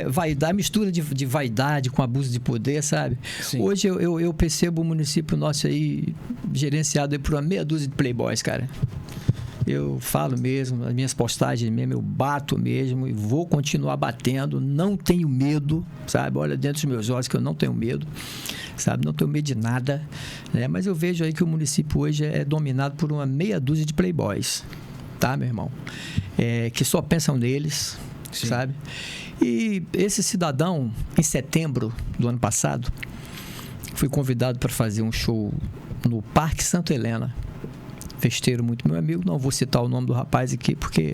vaidade, mistura de vaidade com abuso de poder, sabe? Sim. Hoje eu percebo o município nosso aí gerenciado aí por uma meia dúzia de playboys, cara. Eu falo mesmo, as minhas postagens mesmo, eu bato mesmo e vou continuar batendo, não tenho medo, sabe? Olha dentro dos meus olhos que eu não tenho medo, sabe? Não tenho medo de nada, né? Mas eu vejo aí que o município hoje é dominado por uma meia dúzia de playboys. Tá, meu irmão? Que só pensam neles, sim, sabe? E esse cidadão, em setembro do ano passado, fui convidado para fazer um show no Parque Santa Helena. Festeiro muito meu amigo, não vou citar o nome do rapaz aqui, porque,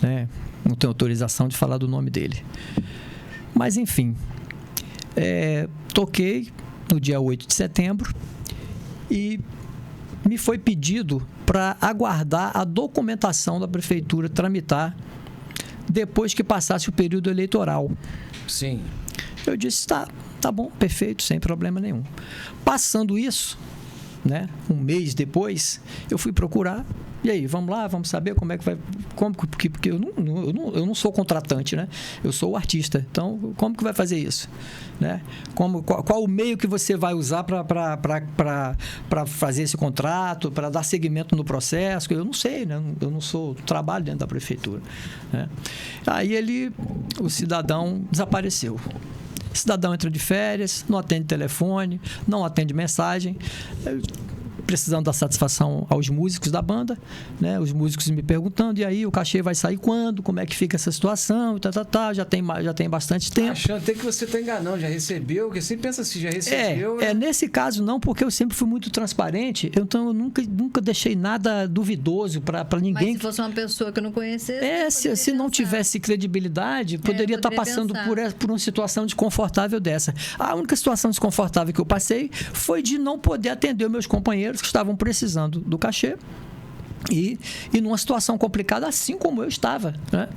né, não tenho autorização de falar do nome dele. Mas, enfim, toquei no dia 8 de setembro e me foi pedido para aguardar a documentação da prefeitura tramitar depois que passasse o período eleitoral. Sim. Eu disse, tá bom, perfeito, sem problema nenhum. Passando isso, né, um mês depois, eu fui procurar. E aí, vamos lá, vamos saber como é que vai... Porque eu não sou contratante, né? Eu sou o artista. Então, como que vai fazer isso? Né? Qual o meio que você vai usar para fazer esse contrato, para dar seguimento no processo? Eu não sei, né? Eu não trabalho dentro da prefeitura. Né? Aí o cidadão desapareceu. O cidadão entra de férias, não atende telefone, não atende mensagem... precisando dar satisfação aos músicos da banda, né? Os músicos me perguntando, e aí, o cachê vai sair quando? Como é que fica essa situação? Já tem bastante tempo. Achando até que você está enganando, já recebeu, porque você pensa assim, já recebeu... Nesse caso não, porque eu sempre fui muito transparente, então eu nunca deixei nada duvidoso para ninguém. Mas se fosse uma pessoa que eu não conhecesse... Se não tivesse credibilidade, poderia estar passando por uma situação desconfortável dessa. A única situação desconfortável que eu passei foi de não poder atender os meus companheiros que estavam precisando do cachê e numa situação complicada, assim como eu estava, né?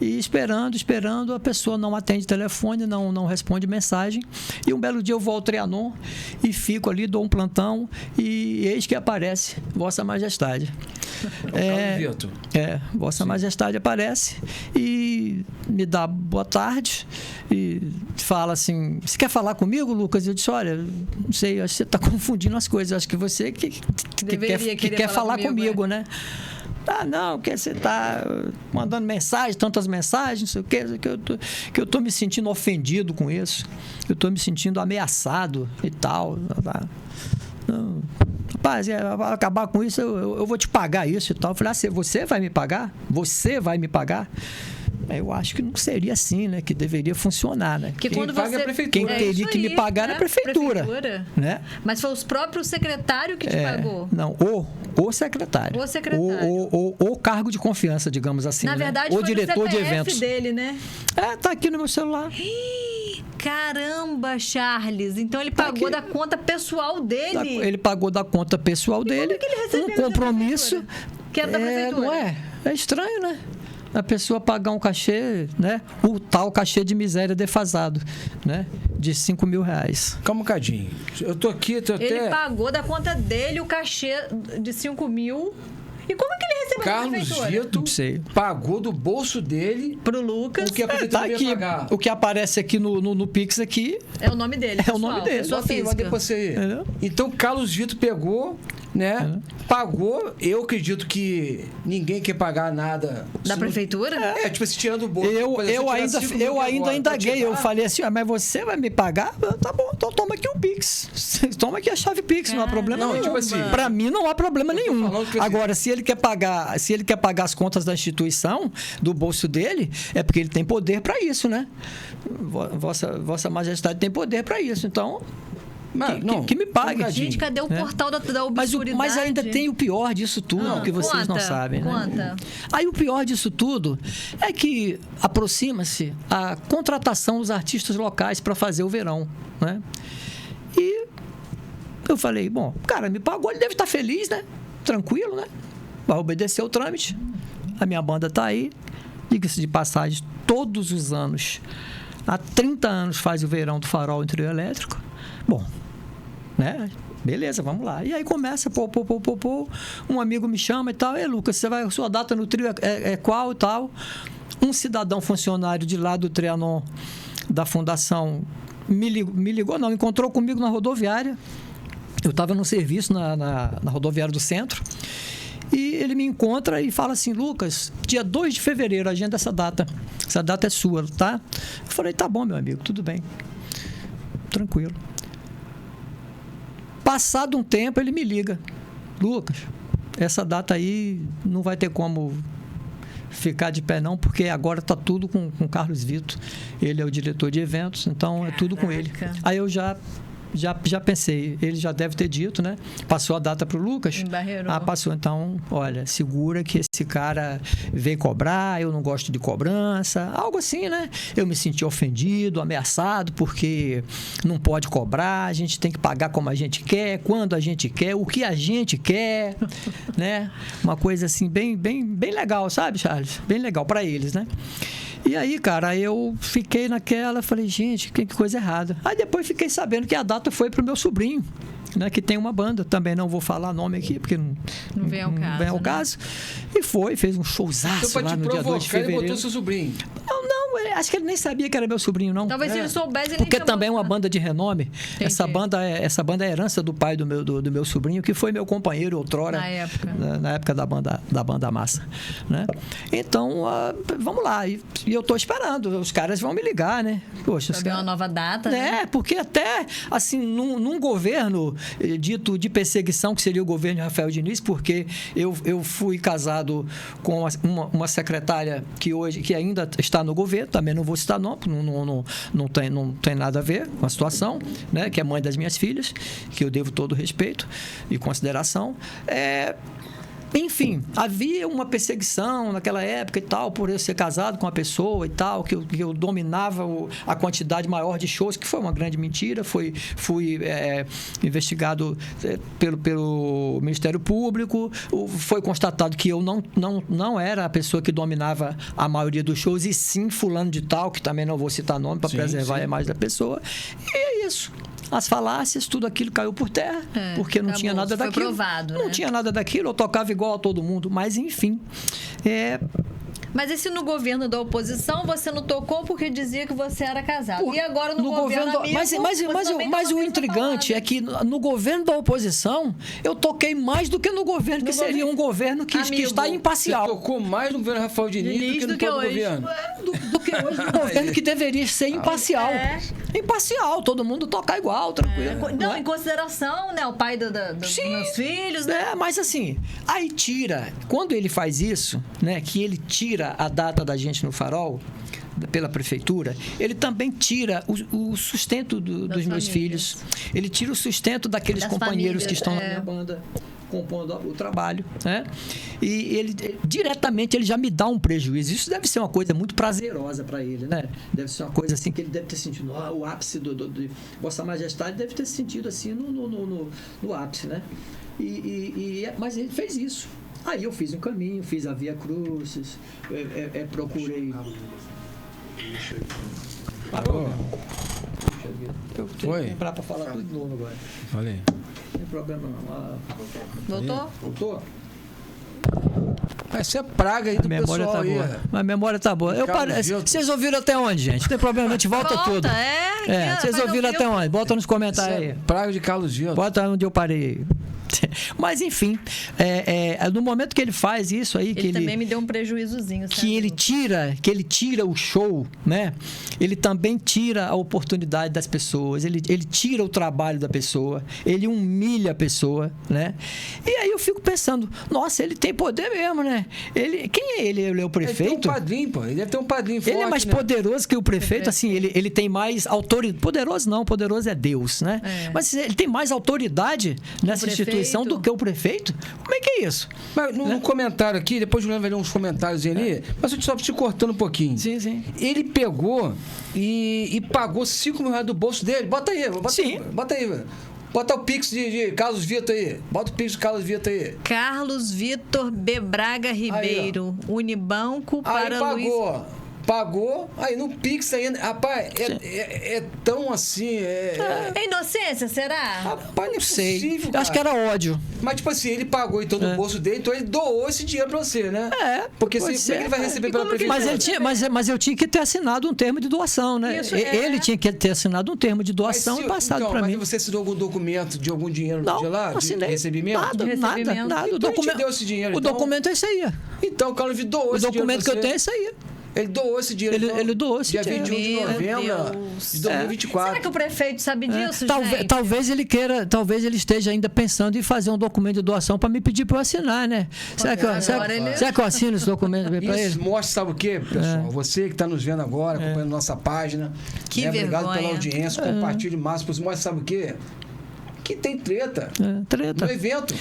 E esperando, a pessoa não atende telefone, não responde mensagem. E um belo dia eu vou ao Trianon e fico ali, dou um plantão e eis que aparece Vossa Majestade. Vossa Majestade aparece e me dá boa tarde e fala assim, você quer falar comigo, Lucas? Eu disse, olha, não sei, acho que você está confundindo as coisas, acho que você que quer falar comigo, né? Não, porque você está mandando mensagem, tantas mensagens, não sei o quê, que eu estou me sentindo ofendido com isso, eu estou me sentindo ameaçado e tal. Não, rapaz, vai acabar com isso, eu vou te pagar isso e tal. Eu falei, você vai me pagar? Você vai me pagar? Eu acho que não seria assim, né? Que deveria funcionar, né? Porque quando paga a prefeitura. Quem teria que me pagar é a prefeitura. Né? Mas foi os próprios secretários que te pagou? Não, o secretário. O secretário. O cargo de confiança, digamos assim. Na verdade, né? O foi diretor no de eventos dele, né? Tá aqui no meu celular. Caramba, Charles. Então ele pagou da conta pessoal dele. Ele pagou da conta pessoal dele. Como que ele recebeu um compromisso. Que era da prefeitura. Não é? É estranho, né? A pessoa pagar um cachê, né? O tal cachê de miséria defasado, né? De R$5.000. Calma um cadinho. Eu tô aqui, Ele pagou da conta dele o cachê de R$5.000 E como é que ele recebeu da Carlos prefeitura? Vitor Não sei. pagou do bolso dele Pro Lucas. o que a prefeitura ia aqui, pagar. o que aparece aqui no Pix aqui É o nome dele. É o nome dele. Pessoa Bota aí, física. depois você... Entendeu? Então, Carlos Vitor pegou, né? Pagou. Eu acredito que ninguém quer pagar nada. Da prefeitura? Tipo assim, tirando do bolso. Eu Por exemplo, se tirar 5 mil eu aqui ainda agora, indaguei. Eu tirar- falei assim, mas você vai me pagar? Tá bom, então toma aqui o Pix. Toma aqui a chave Pix, não há problema Não, nenhum. tipo assim, Pra mim não há problema nenhum. falando que assim- Agora, se ele quer pagar as contas da instituição, do bolso dele, é porque ele tem poder pra isso, né? Vossa Majestade tem poder pra isso. Então, que me pague. Gente, cadê o portal da obscuridade? Mas ainda tem o pior disso tudo, que vocês não sabem, né? Conta. Aí o pior disso tudo é que aproxima-se a contratação dos artistas locais para fazer o verão, né? E eu falei, bom, cara, me pagou, ele deve estar feliz, né? Tranquilo, né? Vai obedecer o trâmite. A minha banda tá aí. Diga-se de passagem, todos os anos, há 30 anos faz o verão do Farol em Trio Elétrico. Bom, né? Beleza, vamos lá. E aí começa, um amigo me chama e tal, Lucas, sua data no trio é qual e tal? Um cidadão funcionário de lá do Trianon, da fundação, me ligou, não, encontrou comigo na rodoviária. Eu estava no serviço na rodoviária do centro. E ele me encontra e fala assim, Lucas, dia 2 de fevereiro, agenda essa data. Essa data é sua, tá? Eu falei, tá bom, meu amigo, tudo bem. Tranquilo. Passado um tempo, ele me liga. Lucas, essa data aí não vai ter como ficar de pé não, porque agora está tudo com Carlos Vitor. Ele é o diretor de eventos, então é tudo com ele. Aí eu já pensei, ele já deve ter dito, né? Passou a data para o Lucas? Embarreirou. Passou. Então, olha, segura que esse cara veio cobrar, eu não gosto de cobrança, algo assim, né? Eu me senti ofendido, ameaçado, porque não pode cobrar, a gente tem que pagar como a gente quer, quando a gente quer, o que a gente quer, né? Uma coisa assim, bem legal, sabe, Charles? Bem legal para eles, né? E aí, cara, eu fiquei naquela, falei, gente, que coisa errada. Aí depois fiquei sabendo que a data foi pro meu sobrinho, né, que tem uma banda, também não vou falar nome aqui, porque não vem ao caso. Vem ao caso. E fez um showzaço Então, lá no dia 2 de fevereiro. Ele botou seu sobrinho. Não, acho que ele nem sabia que era meu sobrinho, não. Talvez se ele soubesse, ele Porque nem também é uma chamou. banda de renome. Entendi. Essa banda é herança do pai do meu sobrinho, que foi meu companheiro outrora. Na época. Na época da banda Massa. Né? Então, vamos lá. E eu tô esperando. Os caras vão me ligar, né? Poxa, Pra ver uma nova data, né? Porque até, assim, num governo dito de perseguição, que seria o governo de Rafael Diniz, porque eu fui casado com uma secretária que ainda está no governo, também não vou citar nome, não tem nada a ver com a situação, né? Que é mãe das minhas filhas, que eu devo todo o respeito e consideração. Enfim, havia uma perseguição naquela época e tal, por eu ser casado com uma pessoa e tal, que eu dominava a quantidade maior de shows, que foi uma grande mentira. Fui investigado pelo Ministério Público, foi constatado que eu não era a pessoa que dominava a maioria dos shows, e sim fulano de tal, que também não vou citar nome para preservar a imagem da pessoa. E é isso. As falácias, tudo aquilo caiu por terra, porque não tinha nada daquilo. Foi provado, não tinha nada daquilo, eu tocava igual a todo mundo, mas enfim. Mas e se no governo da oposição você não tocou porque dizia que você era casado? E agora no governo amigo, mas o intrigante é que no governo da oposição eu toquei mais do que no governo que seria um governo que está imparcial. Você tocou mais no governo Rafael Diniz do que no próprio governo? Do que hoje no governo que deveria ser imparcial. Imparcial, todo mundo tocar igual, tranquilo. Não, em consideração, né, o pai dos meus filhos, né? Mas assim, aí quando ele faz isso, né, que ele tira a data da gente no Farol, pela prefeitura, ele também tira o sustento dos meus filhos. Ele tira o sustento daqueles companheiros que estão na minha banda compondo o trabalho, né? E ele diretamente ele já me dá um prejuízo. Isso deve ser uma coisa muito prazerosa para ele, né? Deve ser uma coisa assim que ele deve ter sentido o ápice de Vossa Majestade, deve ter sentido assim no ápice, né? Mas ele fez isso. Aí eu fiz um caminho, fiz a Via Crucis, procurei. Parou? Eu tenho que lembrar para falar tudo de novo agora. Falei. Não tem problema não. Voltou? Voltou? Essa é praga aí do memória pessoal tá aí. boa. A memória tá boa. Carlos Gilton. Vocês ouviram até onde, gente? Não tem problema, a gente volta tudo. Vocês ouviram até onde? Bota nos comentários aí. Praga de Carlos Gilton. Bota onde eu parei. Mas, enfim, no momento que ele faz isso aí... Ele também me deu um prejuízozinho. Que ele tira o show, né? Ele também tira a oportunidade das pessoas, ele tira o trabalho da pessoa, ele humilha a pessoa, né? E aí eu fico pensando, nossa, ele tem poder mesmo, né? Quem é ele? Ele é o prefeito? Ele tem um padrinho, pô. Ele deve ter um padrinho forte, ele é mais né? poderoso que o prefeito, assim, ele tem mais autoridade. Poderoso não, poderoso é Deus, né? Mas ele tem mais autoridade nessa instituição do que o prefeito? Como é que é isso? Mas no comentário aqui, depois o Juliano vai ler uns comentários ali, mas eu só te cortando um pouquinho. Sim. Ele pegou e pagou 5 mil reais do bolso dele. Bota aí, bota aí, velho. Bota o Pix de Carlos Vitor aí. Bota o Pix de Carlos Vitor aí. Carlos Vitor B. Braga Ribeiro, aí, Unibanco para Luiz... Pagou, aí no Pix ainda. Rapaz, é tão assim. É inocência, será? Rapaz, não é sei. Possível, eu acho que era ódio. Mas, tipo assim, ele pagou então no bolso dele, então ele doou esse dinheiro pra você, né? Porque como é que ele vai receber pela prefeitura? Mas eu tinha que ter assinado um termo de doação, né? Ele tinha que ter assinado um termo de doação e passado pra mim. Mas você assinou algum documento de algum dinheiro de lá? Assinei. De recebimento? Nada. Então, documento, deu esse dinheiro, o documento é esse aí. Então, o Carlos doou esse dinheiro. O documento que eu tenho é esse aí. Ele doou esse dinheiro. Ele doou esse dinheiro. Dia 21 de novembro de 2024. Será que o prefeito sabe disso, gente? Talvez ele esteja ainda pensando em fazer um documento de doação para me pedir para eu assinar, né? Será que eu assino esse documento para ele? Isso mostra, sabe o quê, pessoal? Você que está nos vendo agora, acompanhando nossa página. Que vergonha. Obrigado pela audiência. Compartilhe mais. Mostra, sabe o quê? Que tem treta. Treta. No evento.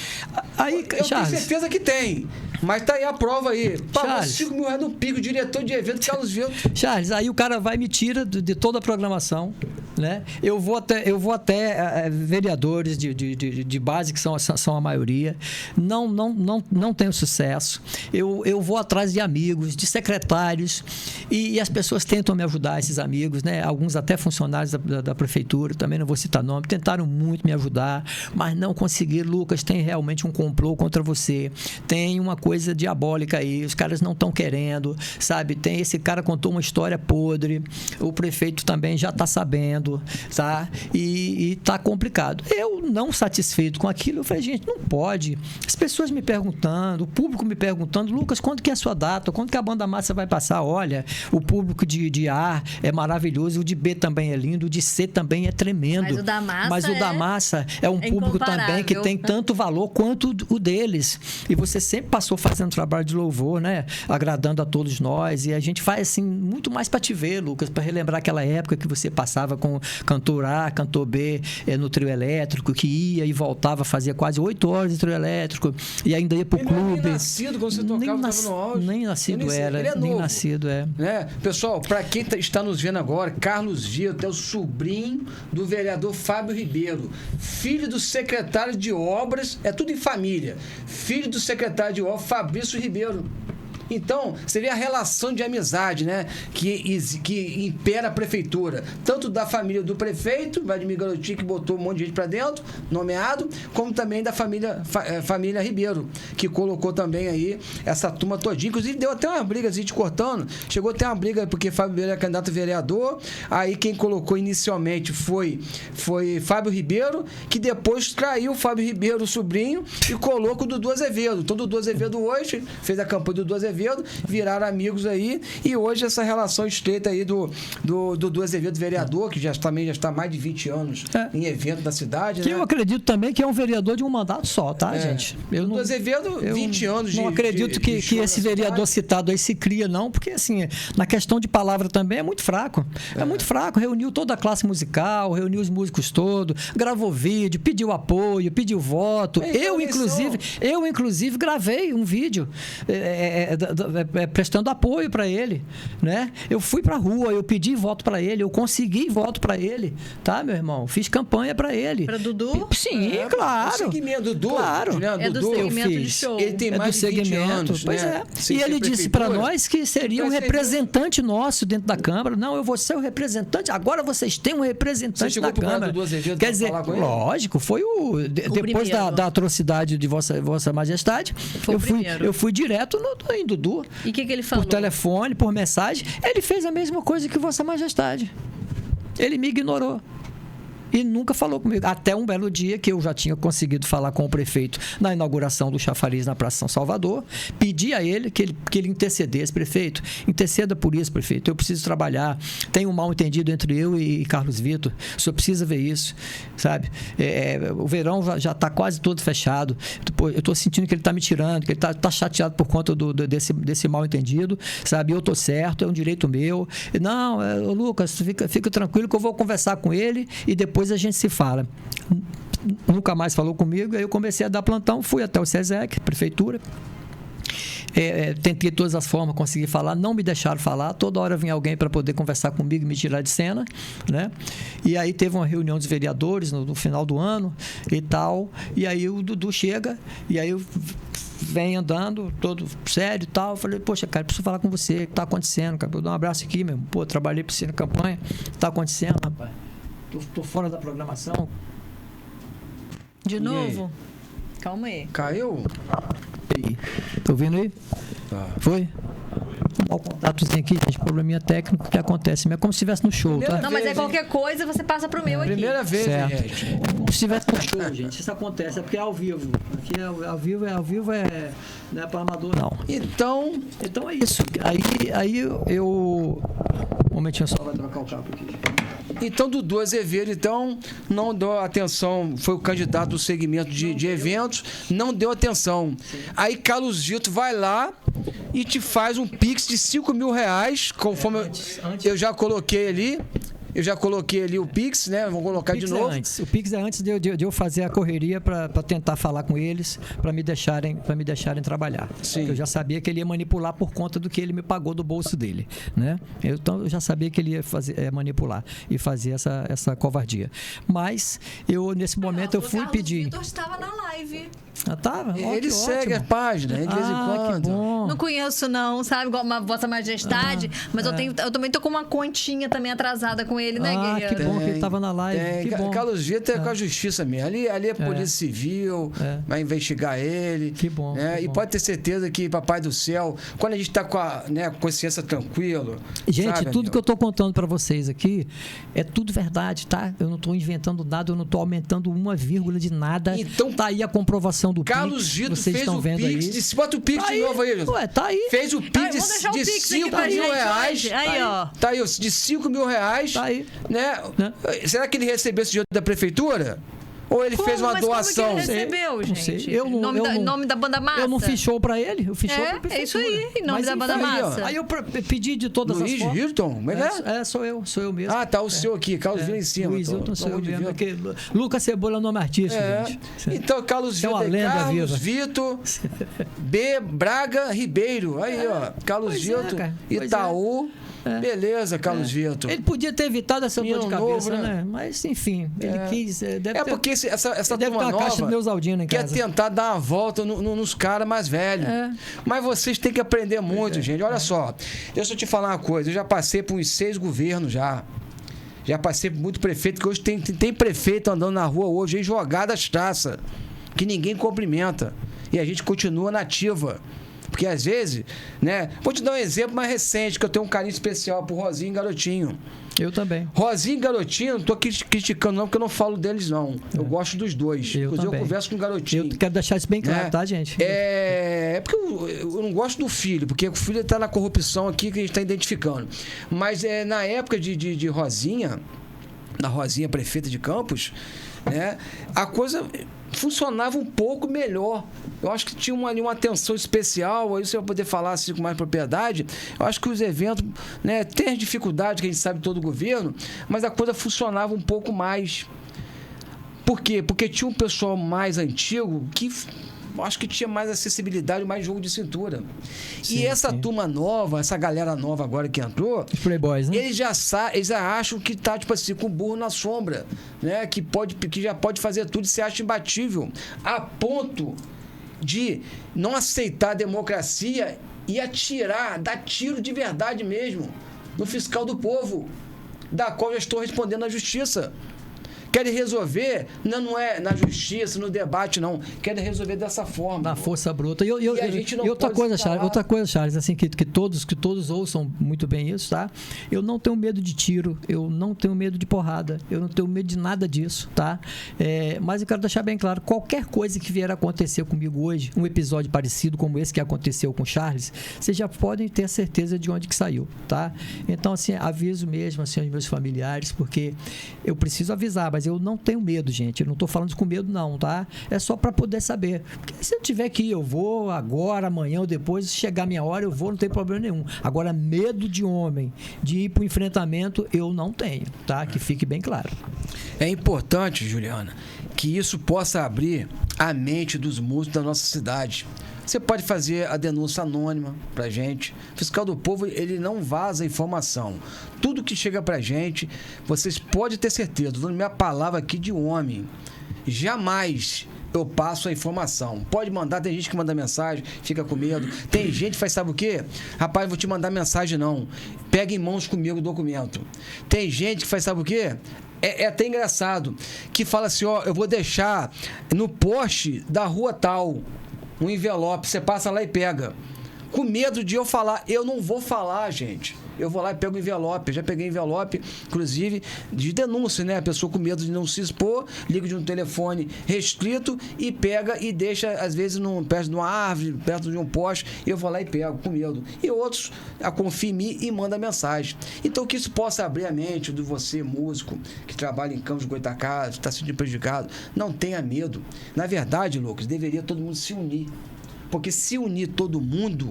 Aí, eu tenho certeza que tem. Mas tá aí a prova aí. Pagou 5 mil reais no pico, diretor de evento, Carlos Vitor. Charles, aí o cara vai e me tira de toda a programação, né? Eu vou até vereadores de base, que são a maioria. Não tenho sucesso. Eu vou atrás de amigos, de secretários, e as pessoas tentam me ajudar, esses amigos, né? Alguns até funcionários da prefeitura, também não vou citar nome, tentaram muito me ajudar, mas não conseguiram. Lucas, tem realmente um complô contra você. Tem uma coisa diabólica aí, os caras não estão querendo, sabe? Esse cara contou uma história podre, o prefeito também já está sabendo, tá? E tá complicado. Eu, não satisfeito com aquilo, eu falei, gente, não pode. As pessoas me perguntando, o público me perguntando, Lucas, quando que é a sua data? Quando que a Banda Massa vai passar? Olha, o público de A é maravilhoso, o de B também é lindo, o de C também é tremendo. Mas o da Massa é um público também que tem tanto valor quanto o deles. E você sempre passou fazendo trabalho de louvor, né? Agradando a todos nós. E a gente faz, assim, muito mais para te ver, Lucas, para relembrar aquela época que você passava com cantor A, cantor B no trio elétrico, que ia e voltava, fazia quase 8 horas de trio elétrico, e ainda ia pro clube. Nem nascido quando você tocava, tava no auge. Nem nascido era. Ele é novo. Nem nascido é. Né? Pessoal, para quem está nos vendo agora, Carlos Vitor é o sobrinho do vereador Fábio Ribeiro, filho do secretário de obras, é tudo em família, filho do secretário de obras, Fabrício Ribeiro. Então, você vê a relação de amizade, né? Que impera a prefeitura. Tanto da família do prefeito, Vladimir Garotinho, que botou um monte de gente para dentro, nomeado, como também da família Ribeiro, que colocou também aí essa turma todinha. Inclusive, deu até uma briga, a gente cortando. Chegou até uma briga, porque Fábio Ribeiro era candidato a vereador. Aí quem colocou inicialmente foi Fábio Ribeiro, que depois traiu o Fábio Ribeiro, o sobrinho, e colocou o Dudu Azevedo. Então, o Dudu Azevedo hoje fez a campanha do Dudu Azevedo, viraram amigos aí, e hoje essa relação estreita aí do Azevedo vereador, que também já está há mais de 20 anos em evento da cidade, que né? Eu acredito também que é um vereador de um mandato só, tá, gente? Do Azevedo, 20 anos não acredito que esse vereador citado aí se cria, não, porque assim, na questão de palavra também é muito fraco. É muito fraco, reuniu toda a classe musical, reuniu os músicos todos, gravou vídeo, pediu apoio, pediu voto. Eu, inclusive, gravei um vídeo prestando apoio para ele, né? Eu fui para a rua, eu pedi voto para ele, eu consegui voto para ele, tá, meu irmão? Fiz campanha para ele. Para Dudu? Sim, claro. O segmento do Dudu, claro. Juliano, É do Dudu, segmento de fiz. show. ele tem É mais do de 20 segmento, anos, pois né? é. Sem E ser ele disse para prefeitura. nós que seria um Então, representante nosso dentro da Câmara. Não, eu vou ser o representante. Agora vocês têm um Você representante chegou da pro Câmara. Dudu Azevedo Quer pra dizer, falar com ele? lógico, foi depois primeiro. da atrocidade de Vossa Majestade, Foi o primeiro. eu fui direto em Dudu. E o que ele falou? Por telefone, por mensagem. Ele fez a mesma coisa que Vossa Majestade. Ele me ignorou. E nunca falou comigo. Até um belo dia que eu já tinha conseguido falar com o prefeito na inauguração do chafariz na Praça São Salvador. Pedi a ele que ele intercedesse, prefeito. Interceda por isso, prefeito. Eu preciso trabalhar. Tem um mal entendido entre eu e Carlos Vitor. O senhor precisa ver isso, sabe? O verão já está quase todo fechado. Eu estou sentindo que ele está me tirando, que ele está chateado por conta desse mal entendido, sabe? Eu estou certo, é um direito meu. Não, Lucas, fica tranquilo que eu vou conversar com ele e depois a gente se fala. Nunca mais falou comigo, aí eu comecei a dar plantão, fui até o SESEC, prefeitura. Tentei de todas as formas conseguir falar, não me deixaram falar, toda hora vinha alguém para poder conversar comigo e me tirar de cena, né? E aí teve uma reunião dos vereadores no final do ano e tal, e aí o Dudu chega, e aí eu vem andando, todo sério e tal. Eu falei, poxa, cara, preciso falar com você, o que está acontecendo, cara? Eu dou um abraço aqui, meu. Pô, trabalhei para você na campanha, o que está acontecendo, rapaz? Tô fora da programação. De novo? Calma aí. Caiu? Tô ouvindo aí? Tá. Foi? Um mau contatozinho aqui, gente, probleminha técnico que acontece, mas é como se estivesse no show, tá? Não, mas vez, qualquer coisa, você passa pro meu aqui. Primeira vez, hein, Certo. gente? Como se estivesse no show, gente. Isso acontece, é porque é ao vivo. Aqui é ao vivo, não é para amador, não. Então, Então é isso. Aí eu... Um momentinho só, vai trocar o cabo aqui. Então, Dudu Azevedo, então, não deu atenção, foi o candidato do segmento de eventos, não deu atenção. Aí, Carlos Vitor vai lá e te faz um pix de R$5.000, conforme eu já coloquei ali. Eu já coloquei ali o Pix, né? Vou colocar de novo. O Pix é antes de eu fazer a correria para tentar falar com eles, para me deixarem trabalhar. Sim. Eu já sabia que ele ia manipular por conta do que ele me pagou do bolso dele, né? Então eu já sabia que ele ia manipular e fazer essa covardia. Mas nesse momento eu fui pedir. O Vitor estava na live. Tava? Ele segue a página, de vez em quando. Que bom. Não conheço, não, sabe? Igual uma Vossa Majestade. Mas eu também tô com uma continha também atrasada com ele, né, Guerreiro? Que bom que ele estava na live. Que bom. Carlos Vitor é com a justiça mesmo. Ali é Polícia Civil, vai investigar ele. Que bom. Né? Que e bom. pode ter certeza que, Papai do Céu, quando a gente está com a consciência tranquila. Gente, sabe, tudo que eu estou contando para vocês aqui é tudo verdade, tá? Eu não estou inventando nada, eu não estou aumentando uma vírgula de nada. Então, tá aí a comprovação do Carlos Pix. Vitor Vocês fez estão o vendo Pix. aí. Bota o Pix Tá de novo aí, Ué, tá aí. Fez o Pix Vamos deixar o de Pix aqui pra R$5.000. gente. Aí, ó. Tá aí, ó, de R$5.000. Tá aí. Né? Será que ele recebeu esse dinheiro da prefeitura? Ou ele fez uma Mas doação? como que ele recebeu, Não sei. gente? Eu não- Em nome da Banda Massa? Eu não fiz show pra ele, eu fiz show pra prefeitura. É isso aí, em nome Mas, da Banda enfim, Massa. Aí eu pedi de todas Luiz as formas. Hilton? Como é que é? Sou eu mesmo. Ah, tá o seu aqui, Carlos Vitor em cima. Luiz Hilton sou eu de mesmo. ver. Porque Lucas Cebola é nome artístico, gente. Então, Carlos É uma Vitor, lenda Carlos viva. Vitor, B. Braga Ribeiro. Aí, ó. Carlos Pois é, Vitor, cara. Pois Itaú. Beleza, Carlos Vitor. Ele podia ter evitado essa dor de Menino cabeça, novo, né? né? Mas, enfim, ele quis. Deve ter, Porque essa deve ter turma uma caixa de nova Neusaldina em quer casa. tentar dar uma volta nos caras mais velhos. Mas vocês têm que aprender muito, gente. Olha só, deixa eu te falar uma coisa. Eu já passei por uns 6 governos já. Já passei por muito prefeito, que hoje tem prefeito andando na rua hoje aí jogado as traças, que ninguém cumprimenta. E a gente continua na ativa. Porque às vezes, né? Vou te dar um exemplo mais recente, que eu tenho um carinho especial por Rosinha e Garotinho. Eu também. Rosinha e Garotinho, não tô criticando não, porque eu não falo deles não. Eu gosto dos dois. Eu Inclusive também. eu converso com o Garotinho. Eu quero deixar isso bem claro, né? tá, gente? É porque eu não gosto do filho, porque o filho está na corrupção aqui que a gente está identificando. Mas na época de Rosinha, da Rosinha prefeita de Campos, né, a coisa funcionava um pouco melhor. Eu acho que tinha uma atenção especial, aí você vai poder falar assim com mais propriedade. Eu acho que os eventos, né, tem as dificuldades que a gente sabe todo o governo, mas a coisa funcionava um pouco mais. Por quê? Porque tinha um pessoal mais antigo que acho que tinha mais acessibilidade, mais jogo de cintura. Sim, e essa sim. turma nova, essa galera nova agora que entrou, Os playboys, né? eles já acham que tá, tipo assim, com o burro na sombra, né? Que já pode fazer tudo e se acha imbatível. A ponto de não aceitar a democracia e dar tiro de verdade mesmo no fiscal do povo, da qual eu estou respondendo na justiça. Querem resolver, não é na justiça, no debate, não. Querem resolver dessa forma. Na força bruta. E a gente não outra pode coisa, falar. Charles, assim, que todos ouçam muito bem isso, tá? Eu não tenho medo de tiro, eu não tenho medo de porrada, eu não tenho medo de nada disso, tá? Mas eu quero deixar bem claro, qualquer coisa que vier a acontecer comigo hoje, um episódio parecido como esse que aconteceu com o Charles, vocês já podem ter certeza de onde que saiu, tá? Então, assim, aviso mesmo, assim, aos meus familiares, porque eu preciso avisar, mas eu não tenho medo, gente. Eu não estou falando com medo, não, tá? É só para poder saber. Porque se eu tiver que ir, eu vou agora, amanhã ou depois, se chegar a minha hora, eu vou, não tem problema nenhum. Agora, medo de homem, de ir para o enfrentamento, eu não tenho, tá? Que fique bem claro. É importante, Juliana, que isso possa abrir a mente dos músicos da nossa cidade. Você pode fazer a denúncia anônima pra gente. O fiscal do povo, ele não vaza informação. Tudo que chega pra gente, vocês podem ter certeza, dando minha palavra aqui de homem, jamais eu passo a informação. Pode mandar, tem gente que manda mensagem, fica com medo. Tem gente que faz, sabe o quê? Rapaz, vou te mandar mensagem não. Pega em mãos comigo o documento. Tem gente que faz, sabe o quê? É até engraçado, que fala assim, ó, eu vou deixar no poste da rua tal um envelope, você passa lá e pega. Com medo de eu falar, eu não vou falar, gente. Eu vou lá e pego o envelope. Eu já peguei envelope, inclusive, de denúncia, né? A pessoa com medo de não se expor, liga de um telefone restrito e pega e deixa, às vezes, perto de uma árvore, perto de um poste. Eu vou lá e pego, com medo. E outros confiam em mim e mandam mensagem. Então, que isso possa abrir a mente de você, músico, que trabalha em Campos de Goytacazes, está sendo prejudicado. Não tenha medo. Na verdade, Lucas, deveria todo mundo se unir. Porque se unir todo mundo,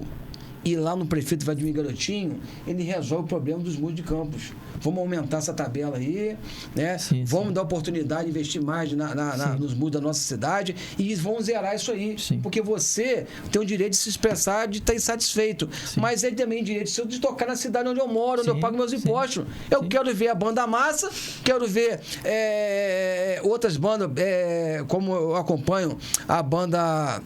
ir lá no prefeito Vladimir Garotinho, ele resolve o problema dos músicos de Campos. Vamos aumentar essa tabela aí, né? Sim, vamos dar oportunidade de investir mais nos músicos da nossa cidade e vamos zerar isso aí. Sim. Porque você tem o direito de se expressar, de estar insatisfeito. Sim. Mas ele também tem o direito de tocar na cidade onde eu moro, onde eu pago meus impostos. Eu quero ver a banda Massa, quero ver outras bandas, como eu acompanho a banda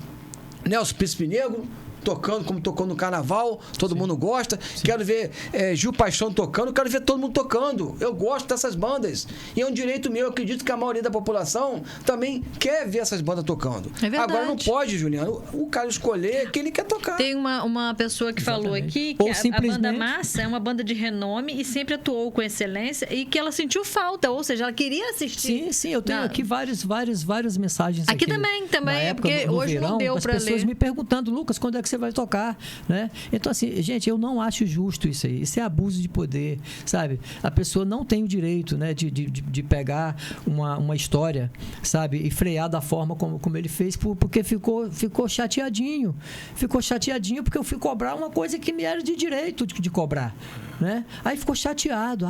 Nelson Príncipe Negro, tocando como tocou no carnaval, todo mundo gosta. Quero ver Gil Paixão tocando, quero ver todo mundo tocando. Eu gosto dessas bandas. E é um direito meu, eu acredito que a maioria da população também quer ver essas bandas tocando. É verdade. Agora não pode, Juliano, o cara escolher quem ele quer tocar. Tem uma pessoa que falou aqui que a banda Massa é uma banda de renome e sempre atuou com excelência e que ela sentiu falta, ou seja, ela queria assistir. Sim, eu tenho aqui várias mensagens aqui também, porque hoje verão, não deu para ler. As pessoas me perguntando, Lucas, quando é que você vai tocar, né? Então, assim, gente, eu não acho justo isso aí. Isso é abuso de poder, sabe? A pessoa não tem o direito, né, de pegar uma história, sabe? E frear da forma como ele fez, porque ficou chateadinho. Ficou chateadinho porque eu fui cobrar uma coisa que me era de direito de cobrar, né? Aí ficou chateado.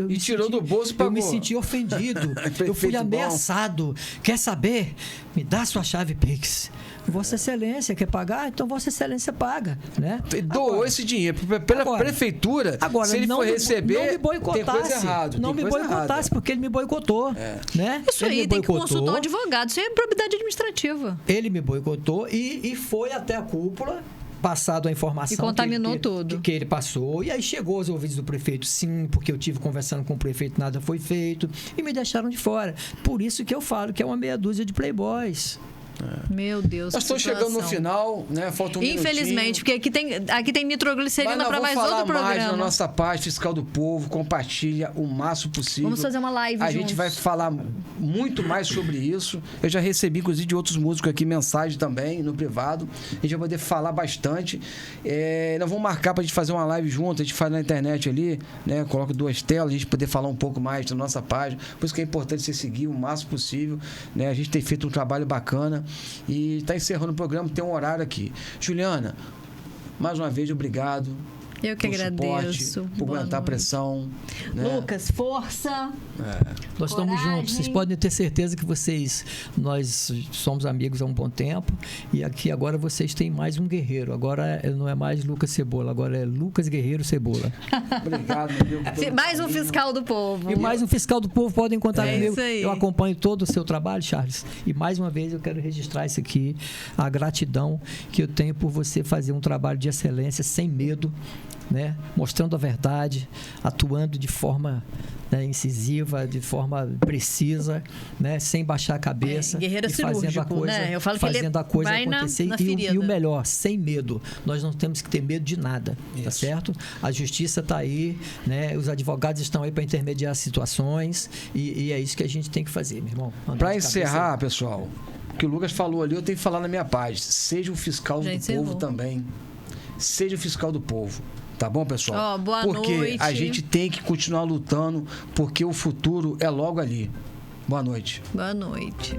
E tirou do bolso e pagou. Eu me senti ofendido. Eu fui ameaçado. Quer saber? Me dá sua chave Pix. Vossa Excelência quer pagar? Então Vossa Excelência paga, né? Doou esse dinheiro pela prefeitura. Agora, se ele for receber, não me boicotasse, tem coisa errada. Não me boicotasse, porque ele me boicotou. Né? Isso aí tem que consultar um advogado. Isso é improbidade administrativa. Ele me boicotou e foi até a cúpula, passado a informação. E contaminou tudo. Que ele passou. E aí chegou aos ouvidos do prefeito, sim, porque eu tive conversando com o prefeito, nada foi feito. E me deixaram de fora. Por isso que eu falo que é uma meia dúzia de playboys. Meu Deus. Nós estamos chegando no final, né? Falta um Infelizmente, porque aqui tem nitroglicerina para mais outro programa. Mais na nossa parte, Fiscal do Povo, compartilha o máximo possível. Vamos fazer uma live juntos. A gente vai falar muito mais sobre isso. Eu já recebi, inclusive, de outros músicos aqui mensagem também, no privado. A gente vai poder falar bastante. Nós vamos marcar para a gente fazer uma live junto, a gente faz na internet ali, né? Coloca 2 telas, a gente poder falar um pouco mais da nossa página. Por isso que é importante você seguir o máximo possível, né? A gente tem feito um trabalho bacana. E está encerrando o programa, tem um horário aqui. Juliana, mais uma vez, obrigado. Eu que por agradeço. suporte, por Boa aguentar a noite. pressão. Né? Lucas, força. Nós estamos Coragem. juntos. Vocês podem ter certeza que nós somos amigos há um bom tempo. E aqui agora vocês têm mais um guerreiro. Agora não é mais Lucas Cebola, agora é Lucas Guerreiro Cebola. Obrigado, meu amigo. pelo Mais um carinho. fiscal do povo. E mais um fiscal do povo, podem contar É comigo. isso aí. Eu acompanho todo o seu trabalho, Charles. E mais uma vez eu quero registrar isso aqui, a gratidão que eu tenho por você fazer um trabalho de excelência, sem medo, né? Mostrando a verdade, atuando de forma, né, incisiva, de forma precisa, né? Sem baixar a cabeça. Guerreiro e fazendo a cirúrgico, coisa, né? Eu falo que ele fazendo a coisa vai na acontecer. E ferida. o melhor, sem medo. Nós não temos que ter medo de nada, tá Isso. certo? A justiça está aí, né? Os advogados estão aí para intermediar situações e é isso que a gente tem que fazer, meu irmão. Andar Para de cabeça encerrar, pessoal, o que o Lucas falou ali, eu tenho que falar na minha página. Seja um fiscal Já do encerrou. povo também. Seja o fiscal do povo. Tá bom, pessoal? Ó, boa porque noite. a gente tem que continuar lutando, porque o futuro é logo ali. Boa noite. Boa noite.